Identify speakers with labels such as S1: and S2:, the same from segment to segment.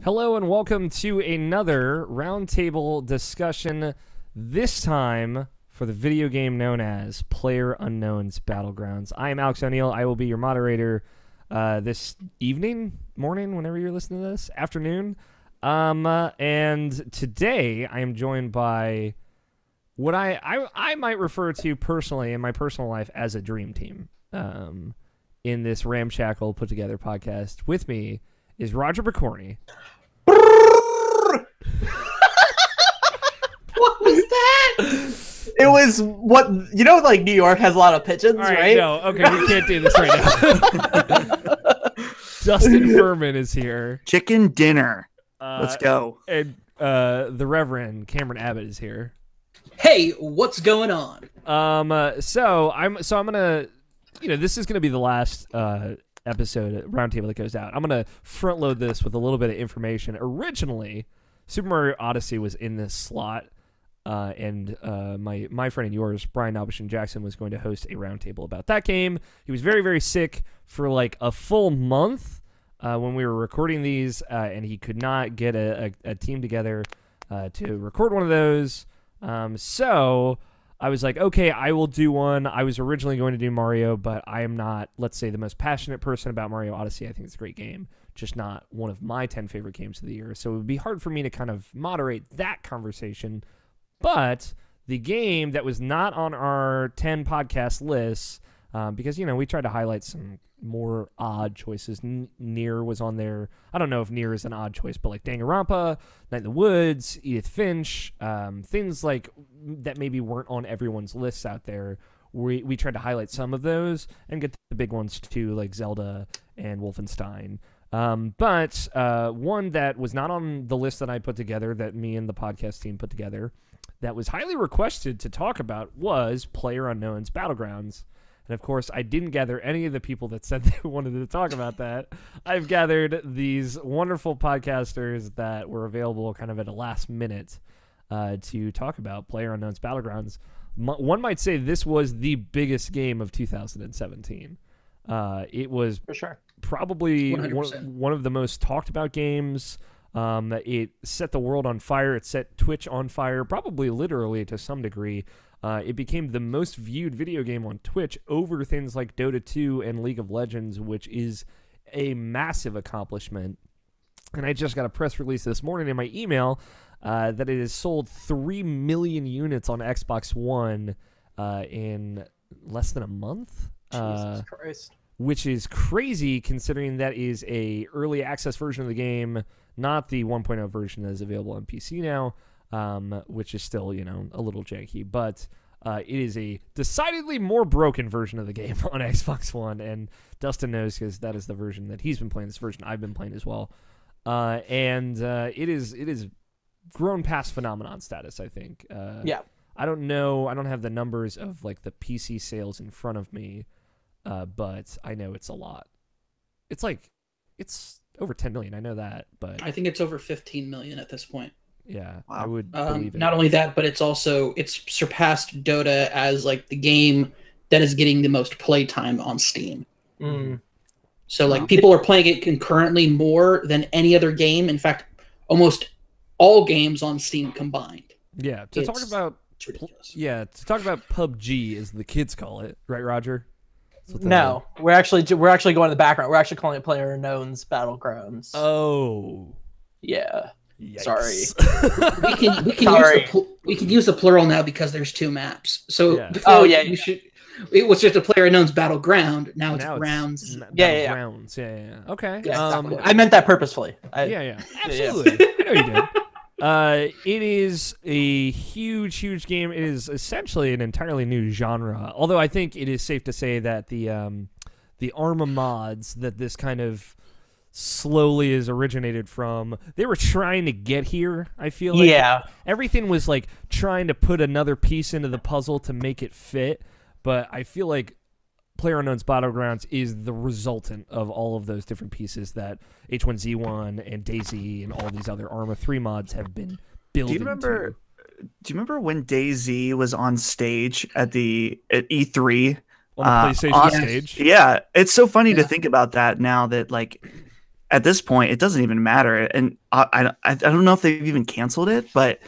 S1: Hello and welcome to another roundtable discussion, this time for the video game known as PlayerUnknown's Battlegrounds. I am Alex O'Neill. I will be your moderator this evening, morning, whenever you're listening to this, afternoon. And today I am joined by what I might refer to personally in my personal life as a dream team in this ramshackle put-together podcast. With me is Roger Pokorny.
S2: What was that? It was what, like New York has a lot of pigeons, right?
S1: No, okay, we can't do this right now. Dustin Furman is here.
S3: Chicken dinner. Let's go.
S1: And the Reverend Cameron Abbott is here.
S4: Hey, what's going on?
S1: So I'm gonna, this is gonna be the last episode roundtable that goes out. I'm gonna front load this with a little bit of information. Originally, Super Mario Odyssey was in this slot, and my friend and yours, Brian Albishan Jackson, was going to host a roundtable about that game. He was very, very sick for like a full month when we were recording these, and he could not get a team together to record one of those. So I was like, okay, I will do one. I was originally going to do Mario, but I am not, let's say, the most passionate person about Mario Odyssey. I think it's a great game, just not one of my 10 favorite games of the year. So it would be hard for me to kind of moderate that conversation. But the game that was not on our 10 podcast lists, because, we tried to highlight some more odd choices. Nier was on there. I don't know if Nier is an odd choice, but like Danganronpa, Night in the Woods, Edith Finch, things like that maybe weren't on everyone's lists out there. We tried to highlight some of those and get the big ones too, like Zelda and Wolfenstein. But one that was not on the list that I put together, that me and the podcast team put together, that was highly requested to talk about was PlayerUnknown's Battlegrounds. And of course, I didn't gather any of the people that said they wanted to talk about that. I've gathered these wonderful podcasters that were available kind of at a last minute to talk about PlayerUnknown's Battlegrounds. One might say this was the biggest game of 2017. It was
S4: For sure.
S1: Probably one of the most talked about games. It set the world on fire. It set Twitch on fire, probably literally to some degree. It became the most viewed video game on Twitch over things like Dota 2 and League of Legends, which is a massive accomplishment. And I just got a press release this morning in my email that it has sold 3 million units on Xbox One in less than a month.
S2: Jesus Christ.
S1: Which is crazy considering that is a early access version of the game, not the 1.0 version that is available on PC now. Which is still, a little janky, but it is a decidedly more broken version of the game on Xbox One, and Dustin knows because that is the version that he's been playing. This version I've been playing as well, and it is grown past phenomenon status, I think.
S2: Yeah.
S1: I don't know. I don't have the numbers of like the PC sales in front of me, but I know it's a lot. It's over 10 million. I know that, but
S4: I think it's over 15 million at this point.
S1: yeah,
S3: Wow.
S1: I would believe it.
S4: Not only that, but it's surpassed Dota as like the game that is getting the most playtime on Steam. So like people are playing it concurrently more than any other game. In fact, almost all games on Steam combined.
S1: Yeah,
S4: It's ridiculous.
S1: to talk about PUBG, as the kids call it, right, Roger?
S2: No, we're actually going in the background. We're actually calling it PlayerUnknown's Battlegrounds.
S1: Oh,
S2: yeah.
S1: yikes.
S2: Sorry.
S4: We can use the plural now because there's 2 maps. So
S1: Yeah.
S4: before
S2: yeah.
S4: it was just a PlayerUnknown's Battleground. Now it's grounds.
S2: Yeah.
S1: Grounds. Yeah. Okay.
S2: Yeah, I meant that purposefully.
S1: Yeah. Absolutely. I know you did. It is a huge game. It is essentially an entirely new genre. Although I think it is safe to say that the Arma mods that this kind of slowly is originated from, they were trying to get here. I feel like everything was like trying to put another piece into the puzzle to make it fit. But I feel like PlayerUnknown's Battlegrounds is the resultant of all of those different pieces that H1Z1 and DayZ and all these other Arma 3 mods have been building.
S3: Do you remember when DayZ was on stage at E3?
S1: On the PlayStation stage?
S3: Yeah, it's so funny to think about that now that like at this point, it doesn't even matter. And I don't know if they've even canceled it, but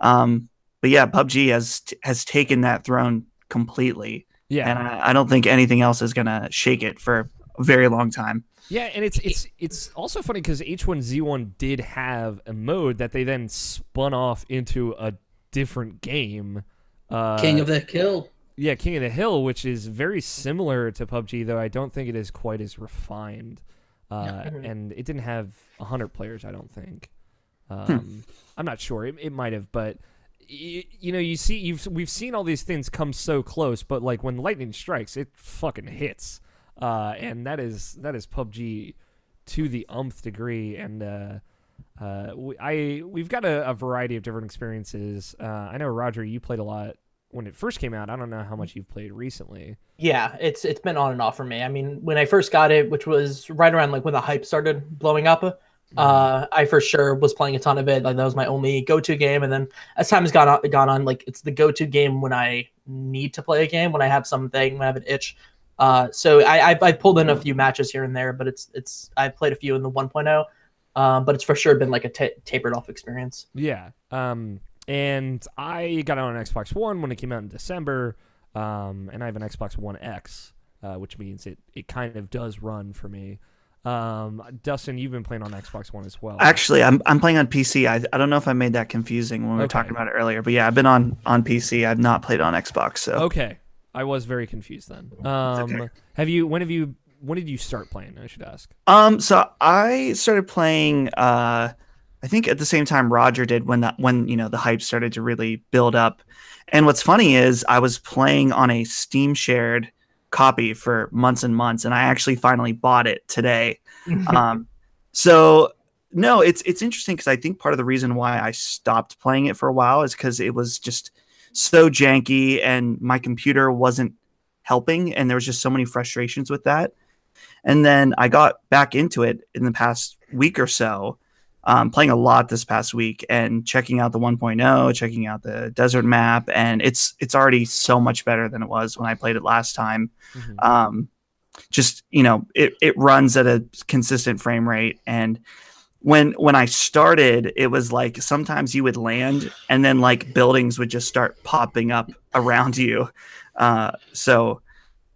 S3: yeah, PUBG has taken that throne completely.
S1: Yeah,
S3: and I don't think anything else is gonna shake it for a very long time.
S1: Yeah, and it's also funny because H1Z1 did have a mode that they then spun off into a different game.
S4: King of the Hill.
S1: Yeah, King of the Hill, which is very similar to PUBG, though I don't think it is quite as refined. And it didn't have 100 players, I don't think. I'm not sure. It might have, but we've seen all these things come so close, but like when lightning strikes, it fucking hits. And that is PUBG to the umph degree, and we've got a variety of different experiences. I know, Roger, you played a lot when it first came out. I don't know how much you've played recently.
S2: Yeah, it's been on and off for me. I mean, when I first got it, which was right around like when the hype started blowing up, I for sure was playing a ton of it. Like that was my only go-to game. And then as time has gone on, like it's the go-to game when I need to play a game, when I have something, when I have an itch. So I pulled in a few matches here and there, but I've played a few in the 1.0, but it's for sure been like a tapered off experience.
S1: Yeah. And I got it on Xbox One when it came out in December, and I have an Xbox One X, which means it kind of does run for me. Dustin, you've been playing on Xbox One as well.
S3: Actually, I'm playing on PC. I don't know if I made that confusing when we were talking about it earlier, but yeah, I've been on PC. I've not played on Xbox. So
S1: okay, I was very confused then. Okay. When did you start playing? I should ask.
S3: So I started playing. I think at the same time Roger did when the hype started to really build up. And what's funny is I was playing on a Steam shared copy for months and months, and I actually finally bought it today. So no, it's interesting because I think part of the reason why I stopped playing it for a while is because it was just so janky and my computer wasn't helping, and there was just so many frustrations with that. And then I got back into it in the past week or so, playing a lot this past week and checking out the 1.0, checking out the desert map, and it's already so much better than it was when I played it last time. Just, it runs at a consistent frame rate, and when I started, it was like sometimes you would land and then like buildings would just start popping up around you. So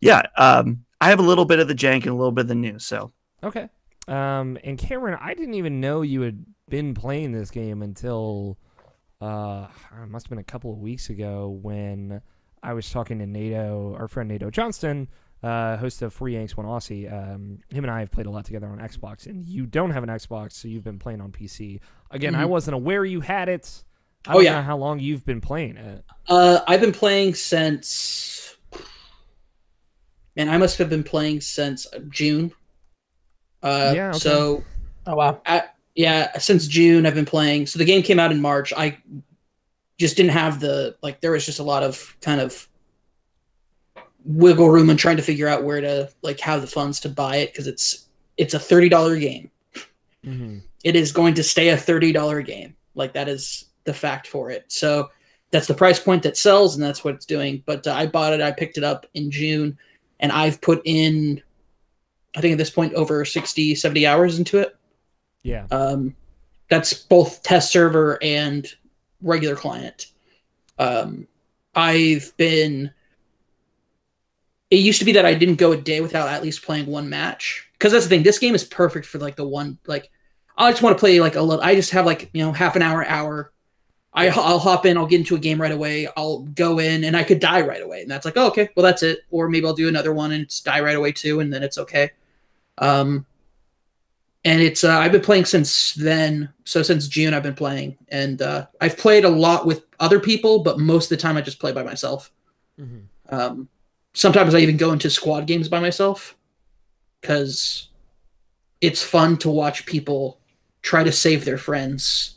S3: yeah, I have a little bit of the jank and a little bit of the new. So
S1: okay. And Cameron, I didn't even know you had been playing this game until it must have been a couple of weeks ago when I was talking to Nato, our friend Nato Johnston, host of Free Yanks One Aussie. Him and I have played a lot together on Xbox, and you don't have an Xbox, so you've been playing on PC. Again, I wasn't aware you had it. I don't know how long you've been playing it.
S4: I've been playing since... Man, I must have been playing since June.
S1: Yeah. Okay.
S4: So,
S2: oh wow,
S4: since June I've been playing. So the game came out in March. I just didn't have there was just a lot of kind of wiggle room and trying to figure out where to have the funds to buy it, because it's a $30 game. It is going to stay a $30 game. Like, that is the fact for it. So that's the price point that sells, and that's what it's doing. But I bought it. I picked it up in June, and I've put in, I think at this point, over 60, 70 hours into it.
S1: Yeah.
S4: That's both test server and regular client. It used to be that I didn't go a day without at least playing one match. Because that's the thing. This game is perfect for the one, I just want to play a little. I just have half an hour. I'll hop in, I'll get into a game right away. I'll go in and I could die right away. And that's oh, okay, well, that's it. Or maybe I'll do another one and it's die right away too. And then it's okay. And it's, I've been playing since then. So since June, I've been playing, and I've played a lot with other people, but most of the time I just play by myself. Sometimes I even go into squad games by myself, because it's fun to watch people try to save their friends,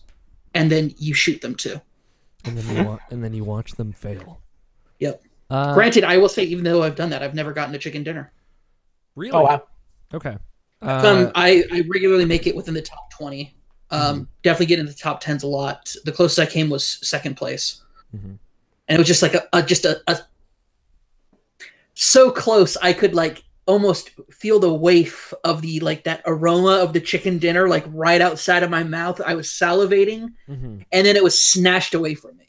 S4: and then you shoot them too.
S1: And then you watch them fail.
S4: Yep. Granted, I will say, even though I've done that, I've never gotten a chicken dinner.
S1: Really?
S2: Oh wow.
S1: Okay.
S4: I regularly make it within the top 20. Definitely get into the top 10s a lot. The closest I came was second place. And it was just a so close. I could almost feel the waif of the like that aroma of the chicken dinner like right outside of my mouth. I was salivating, and then it was snatched away from me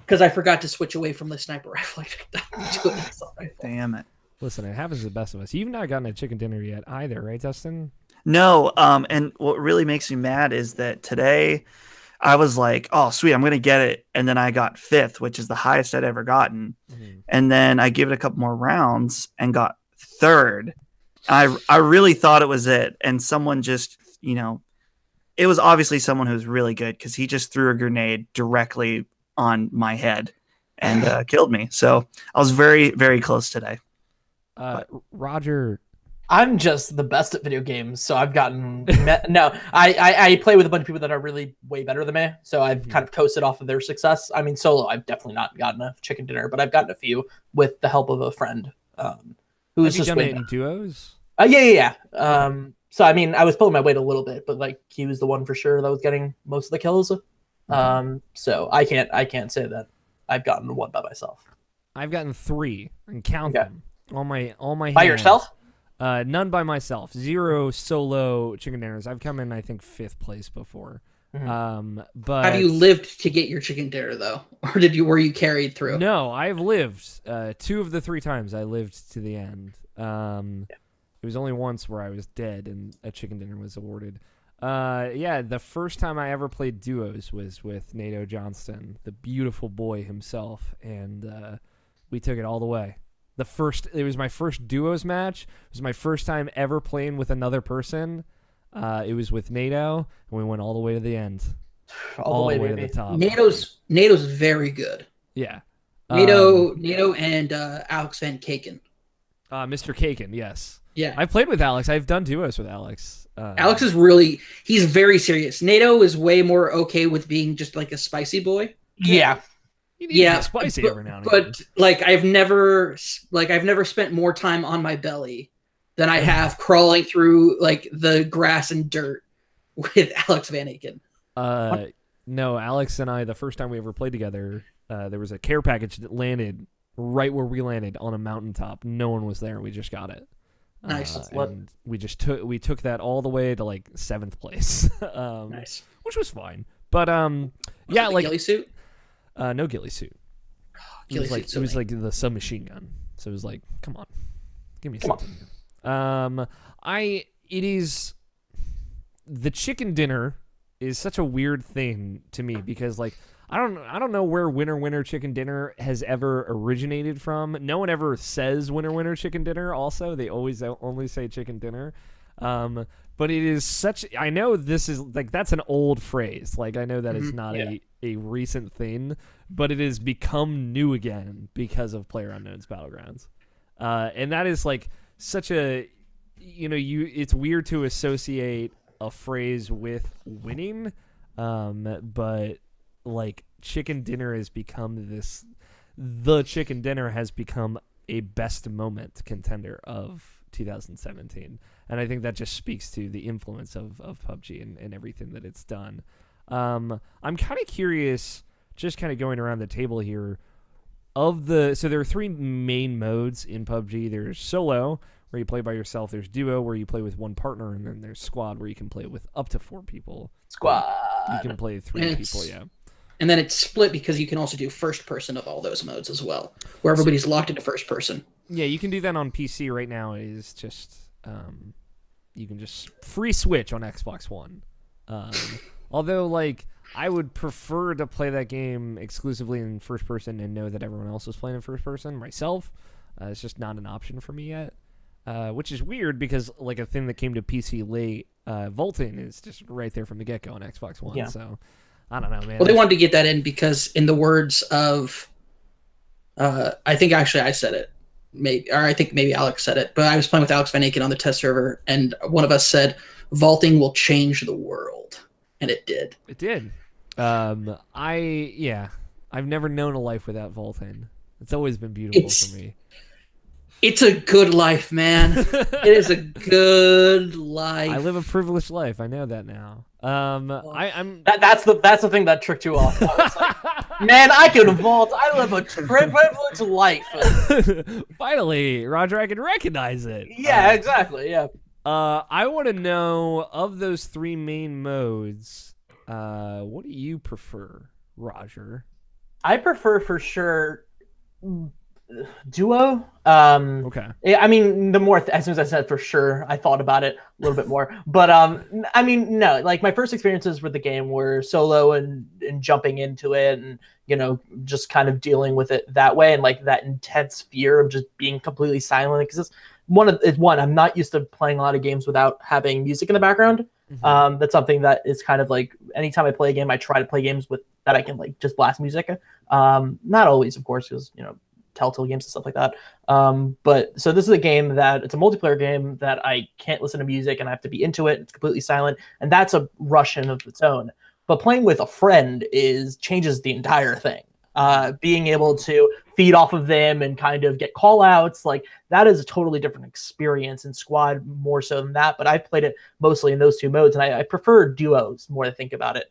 S4: because I forgot to switch away from the sniper rifle to an assault rifle.
S3: Damn it.
S1: Listen, it happens to the best of us. You've not gotten a chicken dinner yet either, right, Dustin?
S3: No, and what really makes me mad is that today I was like, oh, sweet, I'm going to get it. And then I got 5th, which is the highest I'd ever gotten. And then I gave it a couple more rounds and got 3rd. I really thought it was it. And someone just, it was obviously someone who was really good because he just threw a grenade directly on my head and killed me. So I was very, very close today.
S1: Roger,
S2: I'm just the best at video games, so I've gotten no. I play with a bunch of people that are really way better than me, so I've kind of coasted off of their success. I mean, solo, I've definitely not gotten a chicken dinner, but I've gotten a few with the help of a friend who's just
S1: done it in duos.
S2: Yeah. So I mean, I was pulling my weight a little bit, but like he was the one for sure that was getting most of the kills. So I can't say that I've gotten one by myself.
S1: I've gotten 3 and count them. All my
S2: by
S1: hands.
S2: yourself?
S1: None by myself. 0 solo chicken dinners. I've come in, I think, 5th place before. But
S4: have you lived to get your chicken dinner though, or were you carried through?
S1: No, I've lived. 2 of the 3 times I lived to the end. It was only once where I was dead and a chicken dinner was awarded. The first time I ever played duos was with Nato Johnston, the beautiful boy himself, and we took it all the way. It was my first duos match. It was my first time ever playing with another person. It was with Nato, and we went all the way to the end. All the way to the top.
S4: Nato's very good.
S1: Yeah.
S4: Nato and Alex Van Kaken.
S1: Mr. Kaken, yes.
S4: Yeah.
S1: I've played with Alex. I've done duos with Alex.
S4: Alex is he's very serious. Nato is way more okay with being just like a spicy boy.
S2: Yeah.
S1: You need to be spicy every now and again.
S4: But like I've never spent more time on my belly than I have crawling through like the grass and dirt with Alex Van Aken.
S1: No, Alex and I, the first time we ever played together, there was a care package that landed right where we landed on a mountaintop. No one was there. We just got it.
S4: Nice.
S1: And we took that all the way to like 7th place.
S4: Nice.
S1: Which was fine. But
S4: yeah, like ghillie suit.
S1: No ghillie suit. It was like the submachine gun. So it was like, come on, give me something. It is the chicken dinner is such a weird thing to me because like I don't know where winner chicken dinner has ever originated from. No one ever says winner chicken dinner. Also, they always only say chicken dinner. But it is such. I know this is like that's an old phrase. Like I know that is not a recent thing, but it has become new again because of PlayerUnknown's Battlegrounds, and that is like such a. It's weird to associate a phrase with winning, but like chicken dinner has become this. The chicken dinner has become a best moment contender of 2017. And I think that just speaks to the influence of PUBG and everything that it's done. I'm kind of curious, just kind of going around the table here, so there are 3 main modes in PUBG. There's solo, where you play by yourself. There's duo, where you play with one partner. And then there's squad, where you can play with up to 4 people.
S2: Squad.
S1: You can play 3 people, yeah.
S4: And then it's split because you can also do first person of all those modes as well, where everybody's locked into first person.
S1: Yeah, you can do that on PC right now. Is just you can just free switch on Xbox One. Although, like, I would prefer to play that game exclusively in first person and know that everyone else is playing in first person. Myself, it's just not an option for me yet, which is weird because, like, a thing that came to PC late, vaulting is just right there from the get-go on Xbox One. Yeah. So, I don't know, man.
S4: Well, they wanted to get that in because, in the words of, I think actually I said it. I think maybe Alex said it, but I was playing with Alex Van Aken on the test server, and one of us said, vaulting will change the world. And it did.
S1: It did. I've never known a life without vaulting. It's always been beautiful for me.
S4: It's a good life, man. It is a good life.
S1: I live a privileged life. I know that now.
S2: That's the thing that tricked you off. Man, I can vault. I live a privileged life.
S1: Finally, Roger, I can recognize it.
S2: Yeah, exactly. Yeah.
S1: I want to know, of those three main modes, what do you prefer, Roger?
S2: I prefer for sure duo.
S1: Okay.
S2: I mean, the more as soon as I said for sure, I thought about it a little bit more. But I mean, no, like my first experiences with the game were solo and jumping into it, and just kind of dealing with it that way, and like that intense fear of just being completely silent, because it's one, I'm not used to playing a lot of games without having music in the background.
S1: Mm-hmm.
S2: That's something that is kind of like, anytime I play a game, I try to play games with that I can like just blast music. Not always, of course, because Telltale games and stuff like that. But so this is a game that it's a multiplayer game that I can't listen to music and I have to be into it. It's completely silent, and that's a rush in of its own. But playing with a friend changes the entire thing. Being able to feed off of them and kind of get call outs, like that is a totally different experience in squad, more so than that. But I've played it mostly in those two modes, and I prefer duos more to think about it.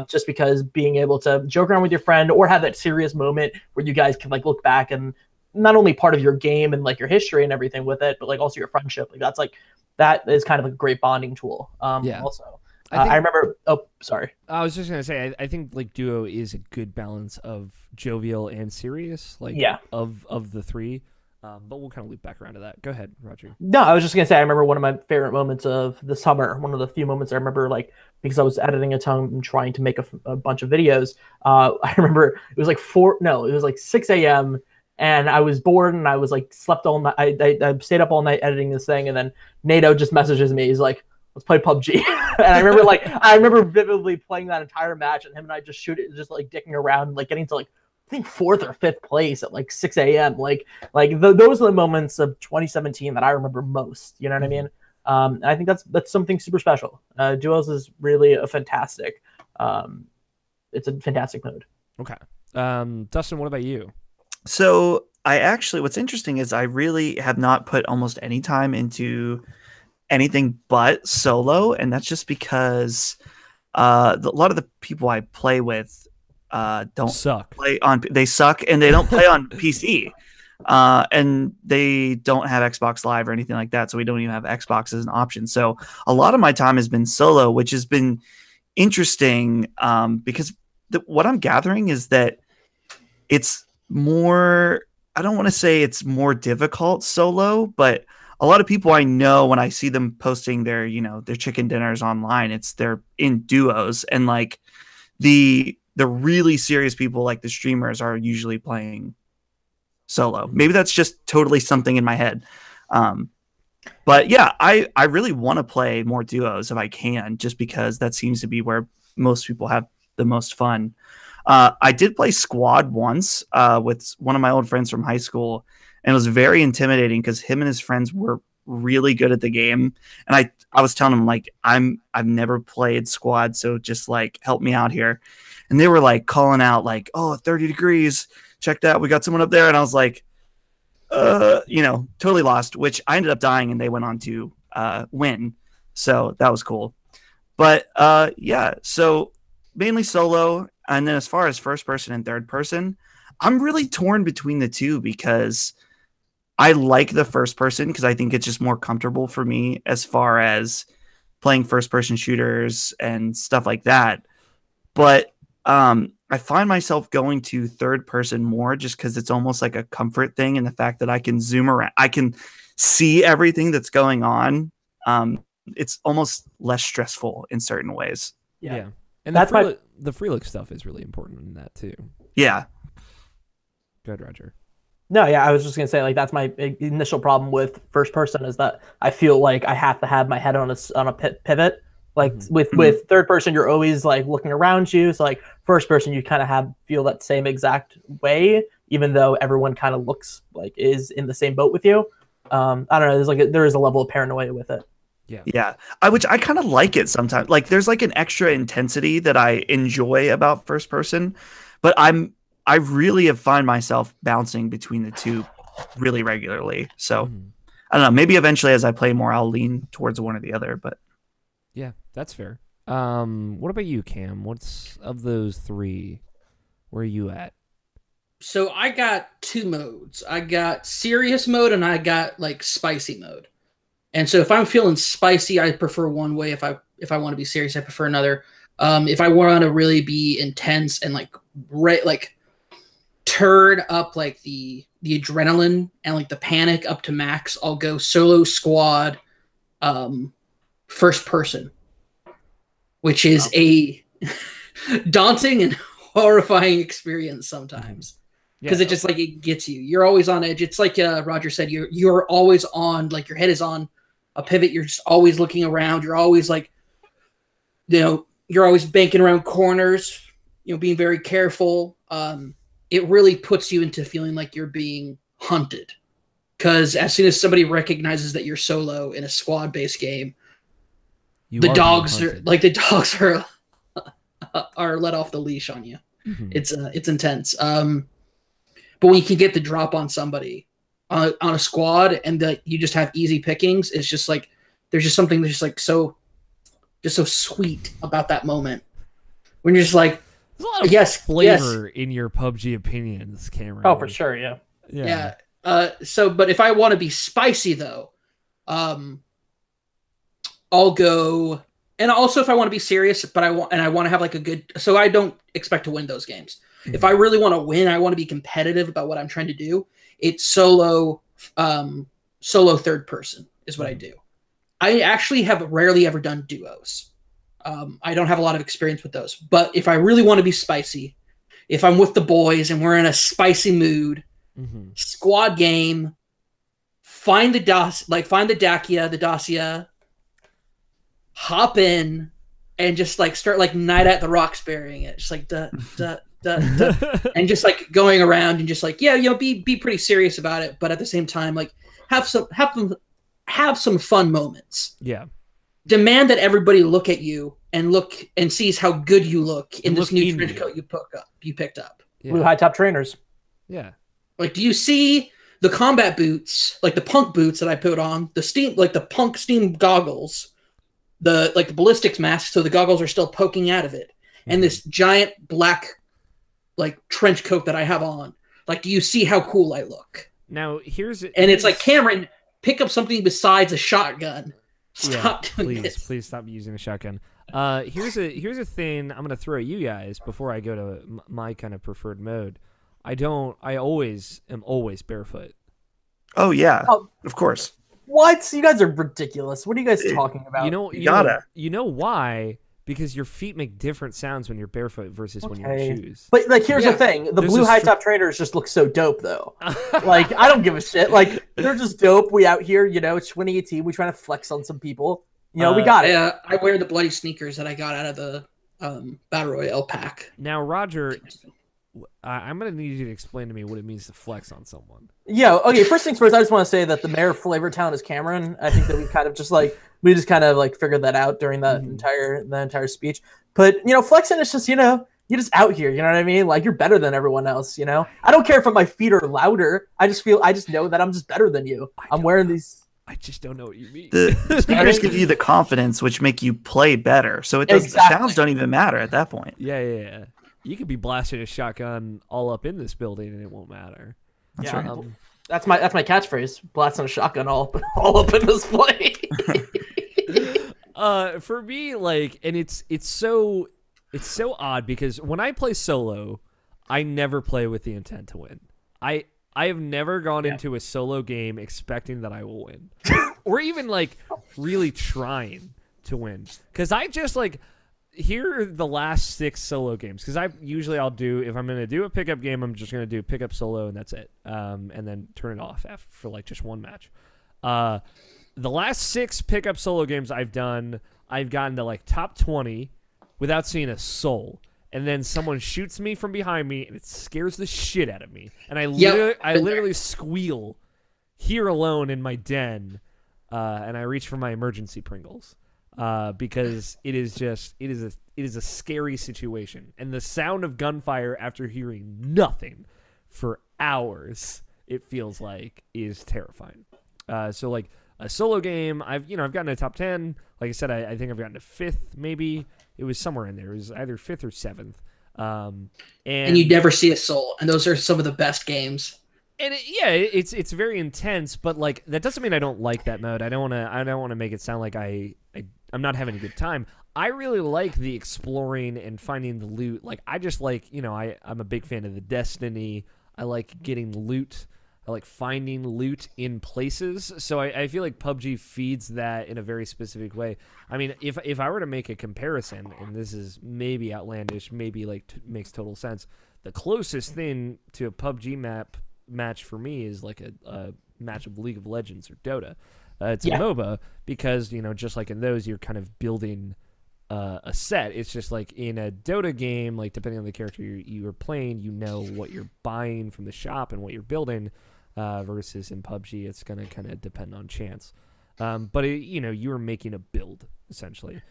S2: Just because being able to joke around with your friend or have that serious moment where you guys can like look back and not only part of your game and like your history and everything with it, but like also your friendship. Like that is kind of a great bonding tool. Also, I remember. Oh, sorry.
S1: I was just gonna say, I think like duo is a good balance of jovial and serious. Like, of the three. But we'll kind of loop back around to that. Go ahead, Roger.
S2: No, I was just gonna say, I remember one of my favorite moments of the summer. One of the few moments I remember, like, because I was editing a ton and trying to make a bunch of videos. I remember it was like 6 a.m. and I was bored and I was like slept all night. I stayed up all night editing this thing, and then NATO just messages me. He's like, "Let's play PUBG." And I remember vividly playing that entire match, and him and I just just like dicking around, like getting to like, I think 4th or 5th place at like 6 a.m. Those are the moments of 2017 that I remember most. You know what I mean? And I think that's something super special. Duos is really a fantastic. It's a fantastic mode.
S1: Okay. Dustin, what about you?
S3: So what's interesting is I really have not put almost any time into anything but solo, and that's just because a lot of the people I play with don't
S1: suck.
S3: They suck, and they don't play on PC, and they don't have Xbox Live or anything like that, so we don't even have Xbox as an option. So a lot of my time has been solo, which has been interesting, because what I'm gathering is that it's more, I don't want to say it's more difficult solo, but a lot of people I know, when I see them posting their chicken dinners online, they're in duos, and like the really serious people, like the streamers, are usually playing solo. Maybe that's just totally something in my head. But yeah, I really want to play more duos if I can, just because that seems to be where most people have the most fun. I did play squad once with one of my old friends from high school, and it was very intimidating because him and his friends were really good at the game. And I was telling him, like, I've never played squad, so just like help me out here. And they were like calling out like, "Oh, 30 degrees. Check that. We got someone up there." And I was like, totally lost, which I ended up dying, and they went on to win. So that was cool. But yeah, so mainly solo. And then as far as first person and third person, I'm really torn between the two, because I like the first person because I think it's just more comfortable for me as far as playing first person shooters and stuff like that. But I find myself going to third person more, just because it's almost like a comfort thing, and the fact that I can zoom around, I can see everything that's going on. It's almost less stressful in certain ways.
S1: Yeah. And the free look stuff is really important in that too.
S3: Yeah.
S1: Go ahead, Roger.
S2: No, yeah, I was just gonna say, like, that's my initial problem with first person, is that I feel like I have to have my head on a pivot. Like with third person, you're always like looking around you. So like first person, you kind of feel that same exact way, even though everyone kind of looks like is in the same boat with you. I don't know. There is a level of paranoia with it.
S3: Yeah. Which I kind of like it sometimes. Like there's like an extra intensity that I enjoy about first person, but I really have find myself bouncing between the two really regularly. So I don't know, maybe eventually as I play more, I'll lean towards one or the other, but
S1: yeah, that's fair. What about you, Cam? What's of those three? Where are you at?
S4: So I got 2 modes. I got serious mode and I got like spicy mode. And so if I'm feeling spicy, I prefer one way. If I want to be serious, I prefer another. If I want to really be intense and like turn up like the adrenaline and like the panic up to max, I'll go solo squad, first person, which is a daunting and horrifying experience sometimes. Because it just like it gets you. You're always on edge. It's like Roger said. You're always on. Like your head is on a pivot. You're just always looking around. You're always like, you're always banking around corners. Being very careful. It really puts you into feeling like you're being hunted. Because as soon as somebody recognizes that you're solo in a squad-based game, the dogs are let off the leash on you. Mm-hmm. It's intense. But when you can get the drop on somebody on a squad and that you just have easy pickings, it's just like there's just something that's just like so sweet about that moment when you're just like,
S1: there's a lot of flavor in your PUBG opinions, Cameron.
S2: Oh, for sure, yeah.
S4: But if I want to be spicy though, I'll go. And also, if I want to be serious, but I want to have like a good. So I don't expect to win those games. Mm-hmm. If I really want to win, I want to be competitive about what I'm trying to do. It's solo third person is what I do. I actually have rarely ever done duos. I don't have a lot of experience with those. But if I really want to be spicy, if I'm with the boys and we're in a spicy mood, squad game, find the Dacia, hop in, and just like start like Night at the Roxburying it, just like and just like going around and just like be pretty serious about it, but at the same time like have some fun moments.
S1: Yeah.
S4: Demand that everybody look at you and sees how good you look in this new trench coat you picked up.
S2: Yeah. Blue high top trainers.
S1: Yeah.
S4: Like, do you see the combat boots, like the punk boots that I put on, the punk steam goggles, the ballistics mask, so the goggles are still poking out of it, and this giant black like trench coat that I have on. Like, do you see how cool I look?
S1: Now
S4: it's like, Cameron, pick up something besides a shotgun. Stop doing this.
S1: Please stop using a shotgun. Here's a thing I'm gonna throw at you guys before I go to my kind of preferred mode. I always am barefoot.
S3: Oh yeah, of course.
S2: What? You guys are ridiculous. What are you guys talking about?
S1: You know why? Because your feet make different sounds when you're barefoot versus when you're in shoes.
S2: But like, here's the thing: the blue high top trainers just look so dope, though. Like, I don't give a shit. Like, they're just dope. We out here, it's 2018. We trying to flex on some people. We got it.
S4: Yeah, I wear the bloody sneakers that I got out of the Battle Royale pack.
S1: Now, Roger, I'm gonna need you to explain to me what it means to flex on someone.
S2: Yeah. Okay. First things first. I just want to say that the mayor of Flavortown is Cameron. I think that we kind of just figured that out during that entire speech. But flexing is just you're just out here. You know what I mean? Like, you're better than everyone else. I don't care if my feet are louder. I just know that I'm just better than you. I'm wearing these.
S1: I just don't know what you mean.
S3: The speakers give you the confidence, which make you play better. So the sounds don't even matter at that point.
S1: Yeah. You could be blasting a shotgun all up in this building and it won't matter.
S3: That's right.
S2: That's my catchphrase. Blasting a shotgun all up in this place.
S1: For me, like, and it's so odd because when I play solo, I never play with the intent to win. I have never gone into a solo game expecting that I will win, or even like really trying to win. Because I just like, here are the last 6 solo games. Because I'll do, if I'm going to do a pickup game, I'm just going to do pickup solo and that's it. And then turn it off for like just one match. The last 6 pickup solo games I've done, I've gotten to like top 20 without seeing a soul. And then someone shoots me from behind me and it scares the shit out of me. And I literally squeal here alone in my den. And I reach for my emergency Pringles. Because it is a scary situation. And the sound of gunfire after hearing nothing for hours, it feels like, is terrifying. So like a solo game, I've gotten to top 10. Like I said, I think I've gotten to 5th, maybe. It was somewhere in there. It was either 5th or 7th.
S4: And you never see a soul, and those are some of the best games.
S1: And it's very intense, but like that doesn't mean I don't like that mode. I don't want to make it sound like I'm not having a good time. I really like the exploring and finding the loot. Like I just like, I'm a big fan of the Destiny. I like getting loot. I like finding loot in places. So I feel like PUBG feeds that in a very specific way. I mean, if I were to make a comparison, and this is maybe outlandish, maybe like makes total sense, the closest thing to a PUBG match for me is like a match of League of Legends or Dota. It's a MOBA because, just like in those, you're kind of building a set. It's just like in a Dota game, like depending on the character you are playing, what you're buying from the shop and what you're building, versus in PUBG, it's going to kind of depend on chance. But you are making a build essentially.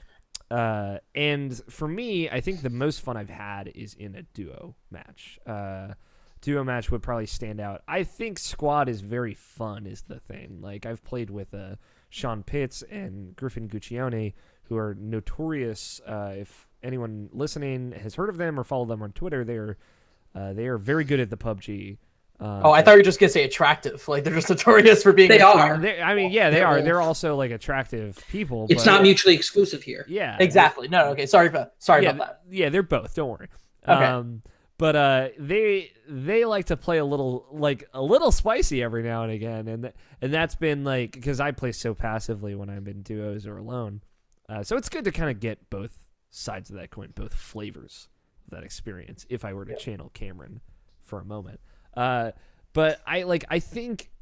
S1: And for me, I think the most fun I've had is in a duo match. Duo match would probably stand out. I think squad is very fun is the thing. Like I've played with Sean Pitts and Griffin Guccione, who are notorious. If anyone listening has heard of them or followed them on Twitter, they are very good at the PUBG.
S2: I thought you were just gonna say attractive. Like they're just notorious for being.
S4: They are.
S1: They are. They're also like attractive people.
S4: It's not mutually exclusive here.
S1: Yeah.
S2: Exactly. No. Okay. Sorry about that.
S1: Yeah, they're both. Don't worry.
S2: Okay.
S1: But they like to play a little spicy every now and again, and that's been like because I play so passively when I'm in duos or alone, so it's good to kind of get both sides of that coin, both flavors of that experience. If I were to channel Cameron for a moment, but I think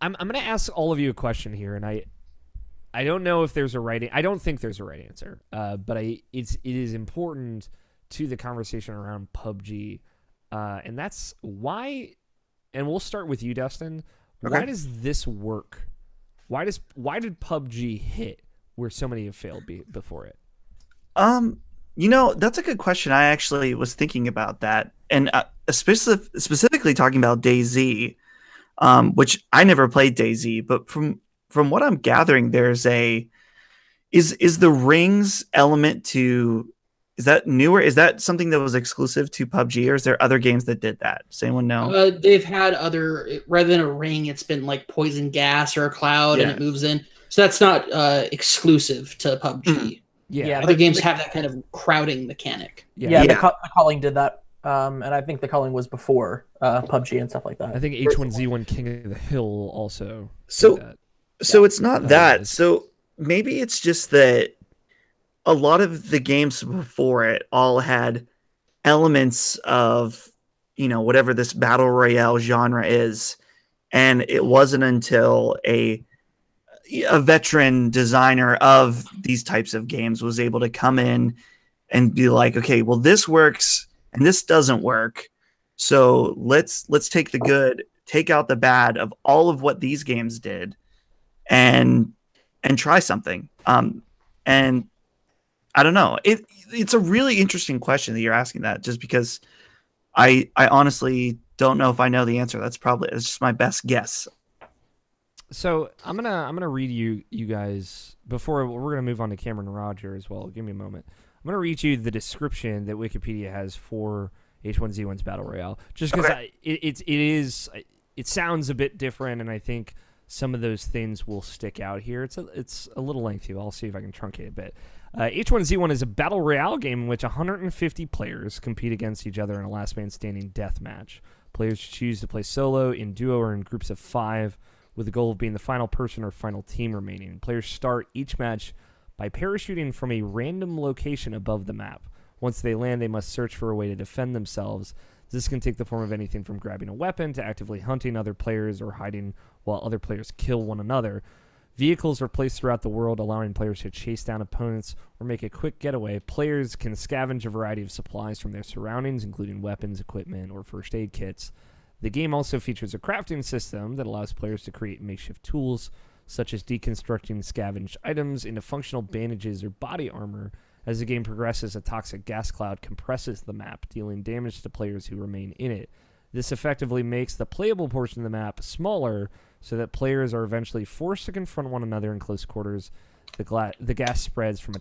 S1: I'm gonna ask all of you a question here, and I don't know if there's I don't think there's a right answer, but it is important to the conversation around PUBG, and that's why. And we'll start with you, Dustin. Okay. Why does this work? Why did PUBG hit where so many have failed before it?
S3: That's a good question. I actually was thinking about that, and specifically talking about DayZ, which I never played DayZ, but from what I'm gathering, there's is the rings element to. Is that newer? Is that something that was exclusive to PUBG, or is there other games that did that? Does anyone know?
S4: They've had other, rather than a ring, it's been like poison gas or a cloud, and it moves in. So that's not exclusive to PUBG.
S3: Mm-hmm.
S1: Yeah,
S4: other games have that kind of crowding mechanic.
S2: The calling did that, and I think the calling was before PUBG and stuff like that.
S1: I think H1Z1 King of the Hill also.
S3: So it's not that. So maybe it's just that. A lot of the games before it all had elements of, whatever this battle royale genre is. And it wasn't until a veteran designer of these types of games was able to come in and be like, okay, well, this works and this doesn't work. So let's take the good, take out the bad of all of what these games did and try something. And I don't know. It's a really interesting question that you're asking that, just because I honestly don't know if I know the answer. It's just my best guess.
S1: So I'm gonna read you guys before we're gonna move on to Cameron and Roger as well. Give me a moment. I'm gonna read you the description that Wikipedia has for H1Z1's Battle Royale, just because it sounds a bit different, and I think some of those things will stick out here. It's a little lengthy. I'll see if I can truncate a bit. H1Z1 is a battle royale game in which 150 players compete against each other in a last man standing death match. Players choose to play solo, in duo, or in groups of 5, with the goal of being the final person or final team remaining. Players start each match by parachuting from a random location above the map. Once they land, they must search for a way to defend themselves. This can take the form of anything from grabbing a weapon to actively hunting other players or hiding while other players kill one another. Vehicles are placed throughout the world, allowing players to chase down opponents or make a quick getaway. Players can scavenge a variety of supplies from their surroundings, including weapons, equipment, or first aid kits. The game also features a crafting system that allows players to create makeshift tools, such as deconstructing scavenged items into functional bandages or body armor. As the game progresses, a toxic gas cloud compresses the map, dealing damage to players who remain in it. This effectively makes the playable portion of the map smaller, so that players are eventually forced to confront one another in close quarters. The gas spreads from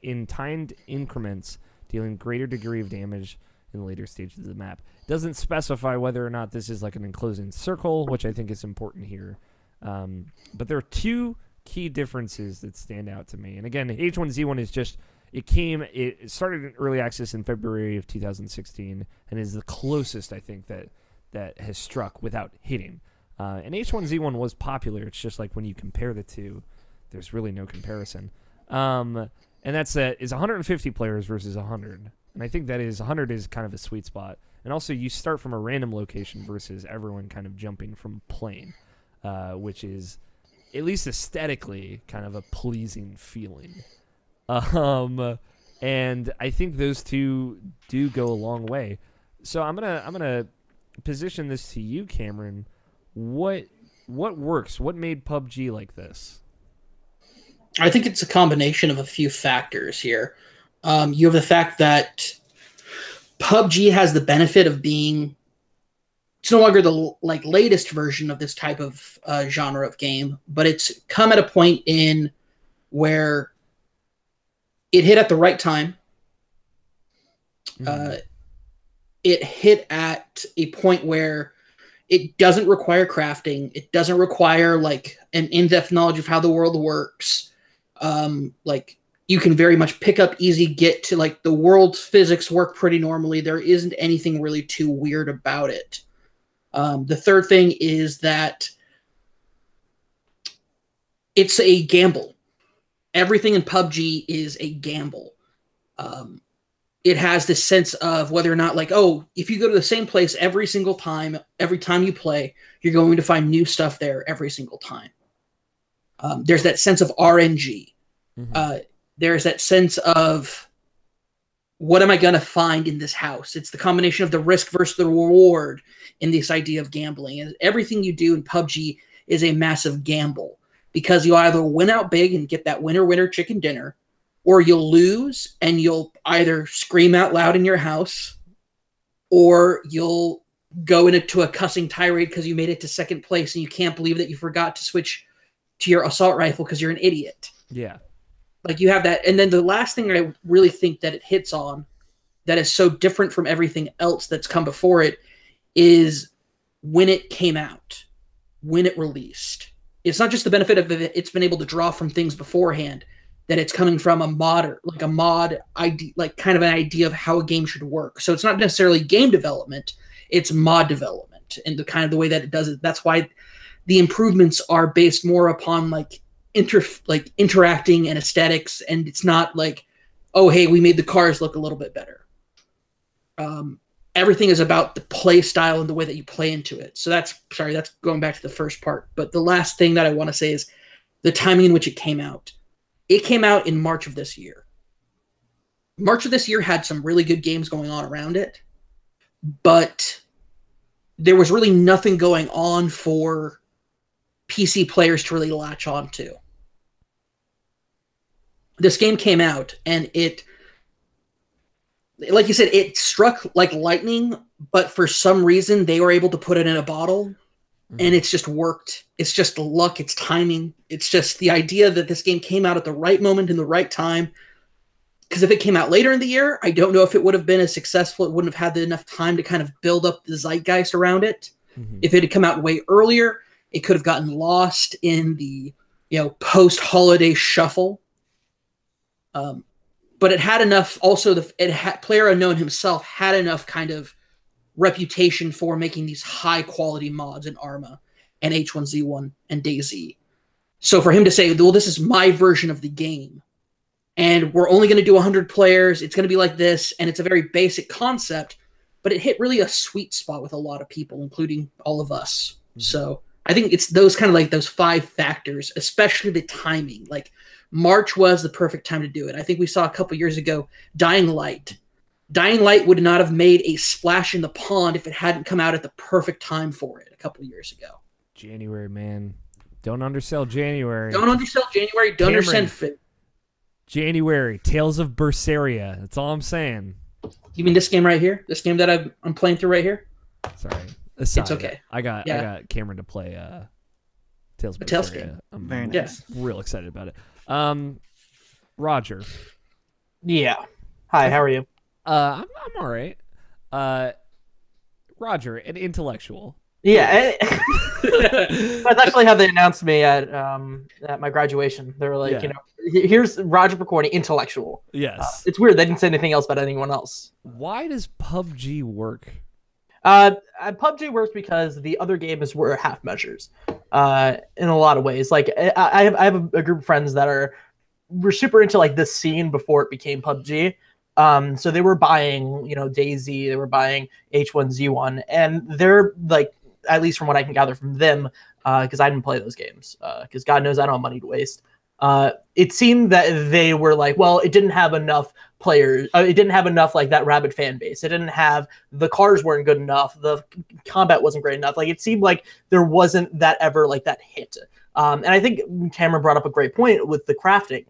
S1: in timed increments, dealing greater degree of damage in the later stages of the map. It doesn't specify whether or not this is like an enclosing circle, which I think is important here. But there are two key differences that stand out to me. And again, H1Z1 is just, it started in early access in February of 2016 and is the closest I think that has struck without hitting. And H1Z1 was popular. It's just like when you compare the two, there's really no comparison. And that's is 150 players versus 100. And I think that is 100 is kind of a sweet spot. And also you start from a random location versus everyone kind of jumping from plane, which is at least aesthetically kind of a pleasing feeling. And I think those two do go a long way. So I'm gonna position this to you, Cameron. What works? What made PUBG like this?
S4: I think it's a combination of a few factors here. You have the fact that PUBG has the benefit of being, it's no longer the latest version of this type of genre of game, but it's come at a point in where it hit at the right time. It hit at a point where it doesn't require crafting. It doesn't require like an in-depth knowledge of how the world works. Like you can very much pick up easy, get to like the world's physics work pretty normally. There isn't anything really too weird about it. The third thing is that it's a gamble. Everything in PUBG is a gamble. It has this sense of whether or not, like, oh, if you go to the same place every single time, every time you play, you're going to find new stuff there every single time. There's that sense of RNG. There's that sense of, what am I going to find in this house? It's the combination of the risk versus the reward in this idea of gambling. And everything you do in PUBG is a massive gamble, because you either win out big and get that winner chicken dinner, or you'll lose and you'll either scream out loud in your house, or you'll go into a cussing tirade because you made it to second place and you can't believe that you forgot to switch to your assault rifle because you're an idiot.
S1: Yeah.
S4: Like you have that. And then the last thing I really think that it hits on that is so different from everything else that's come before it is when it came out, when it released. It's not just the benefit of it, it's been able to draw from things beforehand, that it's coming from a mod idea, like kind of an idea of how a game should work. So it's not necessarily game development, it's mod development, and the kind of the way that it does it. That's why the improvements are based more upon like interacting and aesthetics, and it's not like, oh hey, we made the cars look a little bit better. Everything is about the play style and the way that you play into it. So that's going back to the first part. But the last thing that I want to say is the timing in which it came out. It came out in March of this year. March of this year had some really good games going on around it, but there was really nothing going on for PC players to really latch on to. This game came out, and it, like you said, it struck like lightning, but for some reason they were able to put it in a bottle. And it's just worked. It's just luck. It's timing. It's just the idea that this game came out at the right moment in the right time. Because if it came out later in the year, I don't know if it would have been as successful. It wouldn't have had enough time to kind of build up the zeitgeist around it. If it had come out way earlier, it could have gotten lost in the post-holiday shuffle. But it had enough. Also, PlayerUnknown himself had enough kind of reputation for making these high quality mods in Arma and H1Z1 and DayZ. So for him to say, well, this is my version of the game, and we're only going to do 100 players, it's going to be like this, and it's a very basic concept, but it hit really a sweet spot with a lot of people, including all of us. So I think it's those kind of like those 5 factors, especially the timing. Like March was the perfect time to do it. I think we saw a couple years ago, Dying Light. Dying Light would not have made a splash in the pond if it hadn't come out at the perfect time for it a couple of years ago.
S1: January, man. Don't undersell January.
S4: Don't undersell January. Don't undersell
S1: January. Tales of Berseria. That's all I'm saying.
S4: You mean this game right here? This game that I'm playing through right here?
S1: Sorry.
S4: It's okay.
S1: I got Cameron to play Tales of Berseria. I'm
S3: very nice.
S1: Real excited about it. Roger.
S2: Yeah. Hi, how are you?
S1: I'm all right. Roger, an intellectual.
S2: Yeah, that's actually how they announced me at my graduation. They were like,
S1: Yeah.
S2: here's Roger Pokorny, intellectual.
S1: Yes.
S2: It's weird. They didn't say anything else about anyone else.
S1: Why does PUBG work?
S2: PUBG works because the other games were half measures in a lot of ways. Like I have a group of friends that were super into like this scene before it became PUBG. So they were buying, DayZ, they were buying H1Z1, and they're like, at least from what I can gather from them, because I didn't play those games, because God knows I don't have money to waste. It seemed that they were like, well, it didn't have enough players. It didn't have enough like that rabid fan base. It didn't have, the cars weren't good enough. The combat wasn't great enough. Like it seemed like there wasn't that ever like that hit. And I think Cameron brought up a great point with the crafting.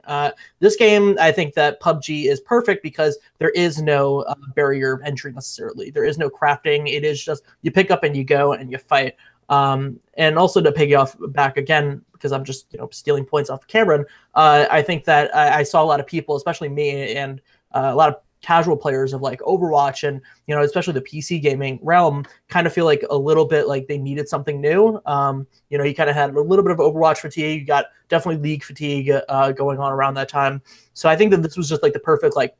S2: This game, I think that PUBG is perfect because there is no barrier of entry necessarily. There is no crafting. It is just you pick up and you go and you fight. And also to piggy off back again, because I'm just stealing points off of Cameron, I think that I saw a lot of people, especially me and a lot of casual players of like Overwatch and especially the PC gaming realm, kind of feel like a little bit like they needed something new. You kind of had a little bit of Overwatch fatigue. You got definitely League fatigue going on around that time. So I think that this was just like the perfect like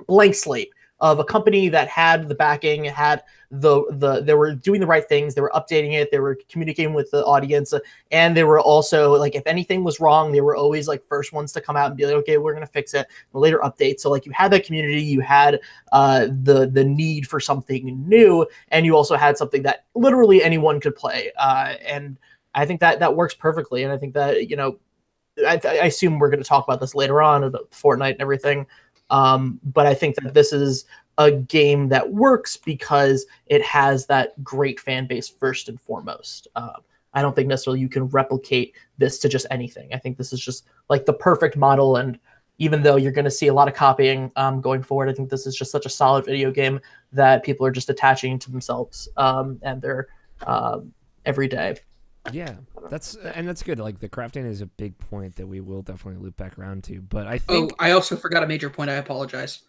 S2: blank slate of a company that had the backing, had they were doing the right things, they were updating it, they were communicating with the audience, and they were also like, if anything was wrong, they were always like first ones to come out and be like, okay, we're gonna fix it. The later updates. So like you had that community, you had the need for something new, and you also had something that literally anyone could play. And I think that works perfectly. And I think that I assume we're going to talk about this later on about Fortnite and everything. But I think that this is a game that works because it has that great fan base first and foremost. I don't think necessarily you can replicate this to just anything. I think this is just like the perfect model. And even though you're going to see a lot of copying going forward, I think this is just such a solid video game that people are just attaching to themselves and their every day.
S1: Yeah, that's good. Like the crafting is a big point that we will definitely loop back around to. But I think
S4: I also forgot a major point. I apologize.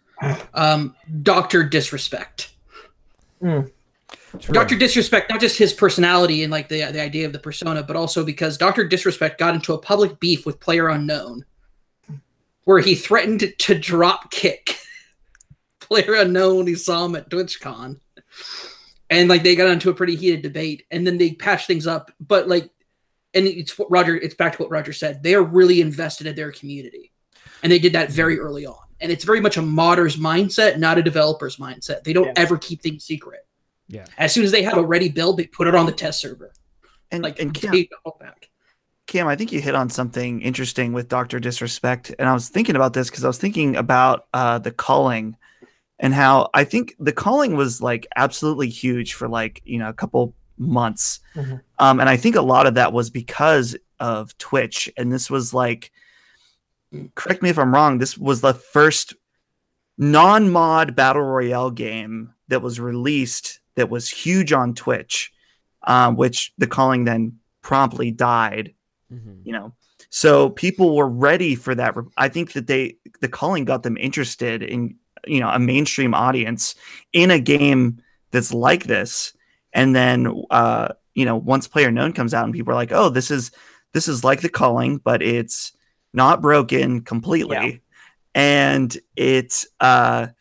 S4: Dr. Disrespect. Dr. Disrespect, not just his personality and like the idea of the persona, but also because Dr. Disrespect got into a public beef with PlayerUnknown, where he threatened to drop kick PlayerUnknown. He saw him at TwitchCon. And like they got into a pretty heated debate, and then they patched things up. But like, and it's back to what Roger said. They are really invested in their community, and they did that very early on. And it's very much a modder's mindset, not a developer's mindset. They don't ever keep things secret.
S1: Yeah.
S4: As soon as they have a ready build, they put it on the test server.
S3: And
S4: Cam,
S3: I think you hit on something interesting with Dr. Disrespect, and I was thinking about this because I was thinking about the culling. And how I think the calling was like absolutely huge for like, a couple months. Mm-hmm. And I think a lot of that was because of Twitch. And this was like, correct me if I'm wrong, this was the first non-mod battle royale game that was released that was huge on Twitch, which the calling then promptly died, So people were ready for that. I think that the calling got them interested in, a mainstream audience in a game that's like this. And then, once PlayerUnknown comes out and people are like, oh, this is like the calling, but it's not broken completely. Yeah. And it's not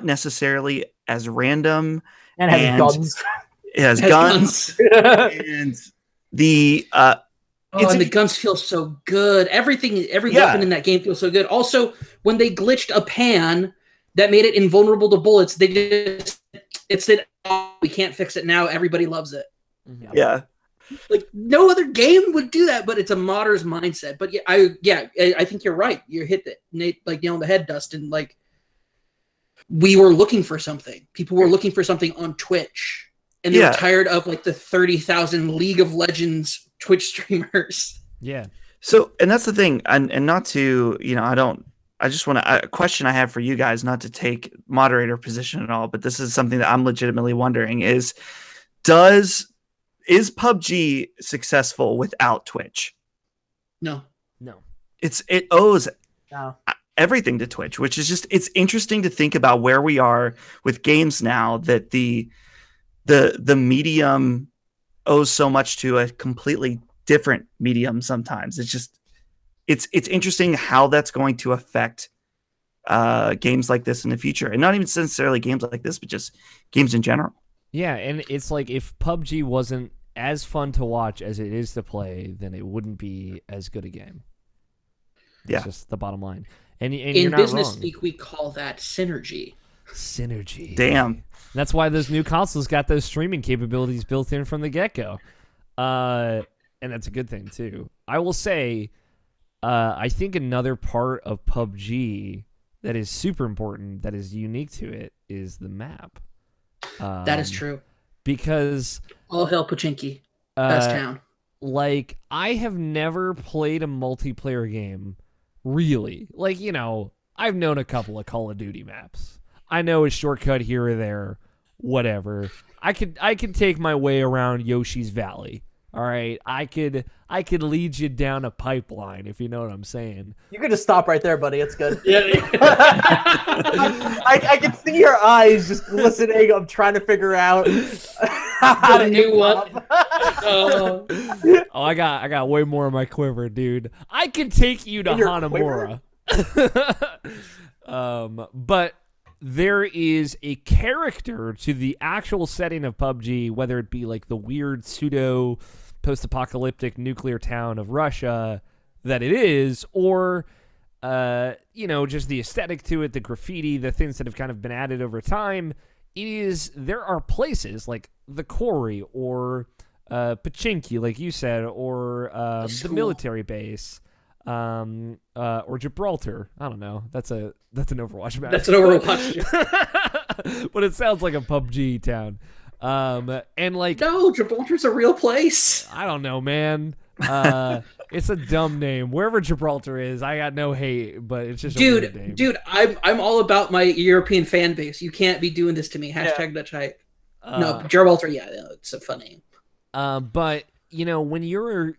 S3: necessarily as random.
S2: And has guns.
S3: It has guns. And the,
S4: and the guns feel so good. Every weapon in that game feels so good. Also, when they glitched a pan that made it invulnerable to bullets, it said, oh, we can't fix it now. Everybody loves it.
S3: Yeah.
S4: Like no other game would do that, but it's a modder's mindset. But I think you're right. You hit the nail on the head, Dustin. Like we were looking for something. People were looking for something on Twitch, and they were tired of like the 30,000 League of Legends Twitch streamers.
S1: Yeah.
S3: So, and that's the thing, and not to, I just want to, a question I have for you guys, not to take moderator position at all, but this is something that I'm legitimately wondering is PUBG successful without Twitch?
S4: No.
S3: It owes,
S2: no.
S3: everything to Twitch, which is just, it's interesting to think about where we are with games now, that the medium owes so much to a completely different medium sometimes. It's just, it's interesting how that's going to affect games like this in the future, and not even necessarily games like this, but just games in general.
S1: Yeah, and it's like if PUBG wasn't as fun to watch as it is to play, then it wouldn't be as good a game.
S3: Yeah,
S1: it's just the bottom line. And
S4: in
S1: you're not
S4: business
S1: wrong.
S4: speak, we call that synergy.
S1: Synergy.
S3: Damn.
S1: That's why those new consoles got those streaming capabilities built in from the get-go. And that's a good thing, too. I will say, I think another part of PUBG that is super important, that is unique to it, is the map.
S4: That is true.
S1: Because...
S4: all hell Pochinki. Best town.
S1: Like, I have never played a multiplayer game, really. Like, you know, I've known a couple of Call of Duty maps. I know a shortcut here or there, whatever. I could take my way around Yoshi's Valley. All right, I could lead you down a pipeline, if you know what I'm saying.
S2: You could just stop right there, buddy. It's good.
S4: Yeah.
S2: I can see your eyes just glistening. I'm trying to figure out how to
S4: new
S2: improv.
S4: one.
S1: Oh, I got way more in my quiver, dude. I could take you to
S2: In your
S1: Hanamura. But there is a character to the actual setting of PUBG, whether it be like the weird pseudo post-apocalyptic nuclear town of Russia that it is, or you know, just the aesthetic to it, the graffiti, the things that have kind of been added over time. There are places like the quarry or Pochinki, like you said, or the military base, or Gibraltar. I don't know. That's an Overwatch map.
S4: That's an Overwatch.
S1: But it sounds like a PUBG town. And like,
S4: no, Gibraltar's a real place.
S1: I don't know, man. It's a dumb name. Wherever Gibraltar is, I got no hate, but it's just a weird name.
S4: Dude, I'm all about my European fan base. You can't be doing this to me. Hashtag Dutch hype. No, Gibraltar, yeah, it's a fun name.
S1: But you know, when you're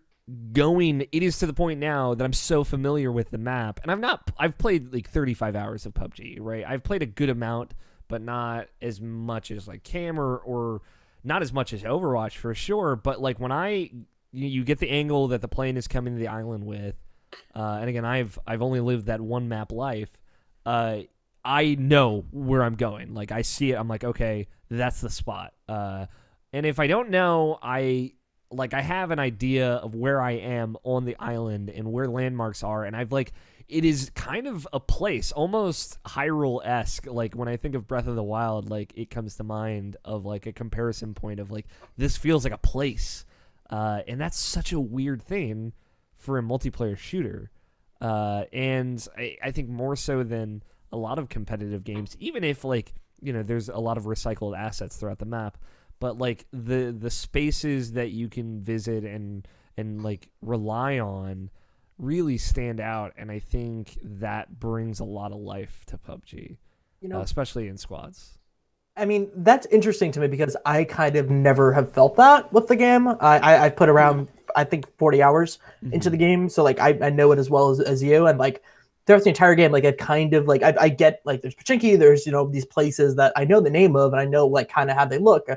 S1: going, it is to the point now that I'm so familiar with the map, and I've played like 35 hours of PUBG, right? I've played a good amount, but not as much as like Cam or not as much as Overwatch for sure. But like when you get the angle that the plane is coming to the island with, and again, I've only lived that one map life. I know where I'm going. Like I see it, I'm like, okay, that's the spot. And if I don't know, I have an idea of where I am on the island and where landmarks are, and it is kind of a place, almost Hyrule-esque. Like when I think of Breath of the Wild, like it comes to mind of like a comparison point of like, this feels like a place. And that's such a weird thing for a multiplayer shooter. And I think more so than a lot of competitive games, even if like, you know, there's a lot of recycled assets throughout the map, but like the spaces that you can visit and like rely on really stand out, and I think that brings a lot of life to PUBG,
S2: You know,
S1: especially in squads.
S2: I mean, that's interesting to me because I kind of never have felt that with the game. I put around, I think, 40 hours into the game, so like I know it as well as you, and like throughout the entire game, like I kind of like I get like there's Pochinki, there's, you know, these places that I know the name of and I know like kind of how they look.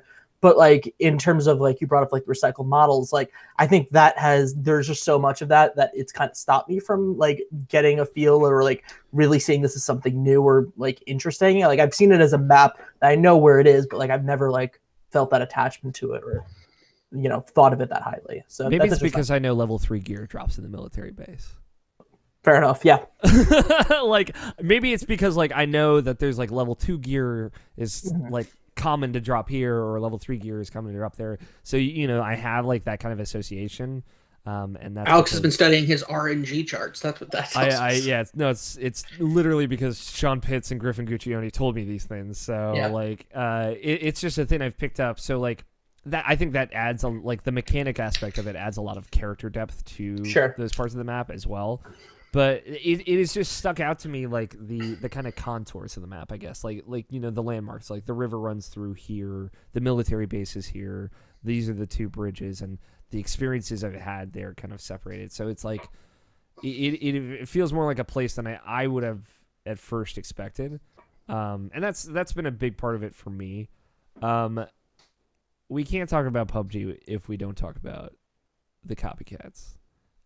S2: But like in terms of like you brought up like recycled models, like I think there's just so much of that it's kind of stopped me from like getting a feel or like really seeing this as something new or like interesting. Like I've seen it as a map that I know where it is, but like I've never like felt that attachment to it or, you know, thought of it that highly. So
S1: maybe it's because I know level 3 gear drops in the military base.
S2: Fair enough. Yeah.
S1: Like maybe it's because like I know that there's like level 2 gear is like common to drop here, or level 3 gear is common to drop there. So you know, I have like that kind of association. And that's
S4: Alex has been studying his RNG charts. That's what that's.
S1: It's literally because Sean Pitts and Griffin Guccione told me these things. So like it's just a thing I've picked up. So like that, I think that adds like the mechanic aspect of it adds a lot of character depth to those parts of the map as well. But it is just stuck out to me like the kind of contours of the map, I guess. Like you know, the landmarks, like the river runs through here, the military base is here, these are the 2 bridges, and the experiences I've had there kind of separated. So it's like it feels more like a place than I would have at first expected, and that's been a big part of it for me. We can't talk about PUBG if we don't talk about the copycats,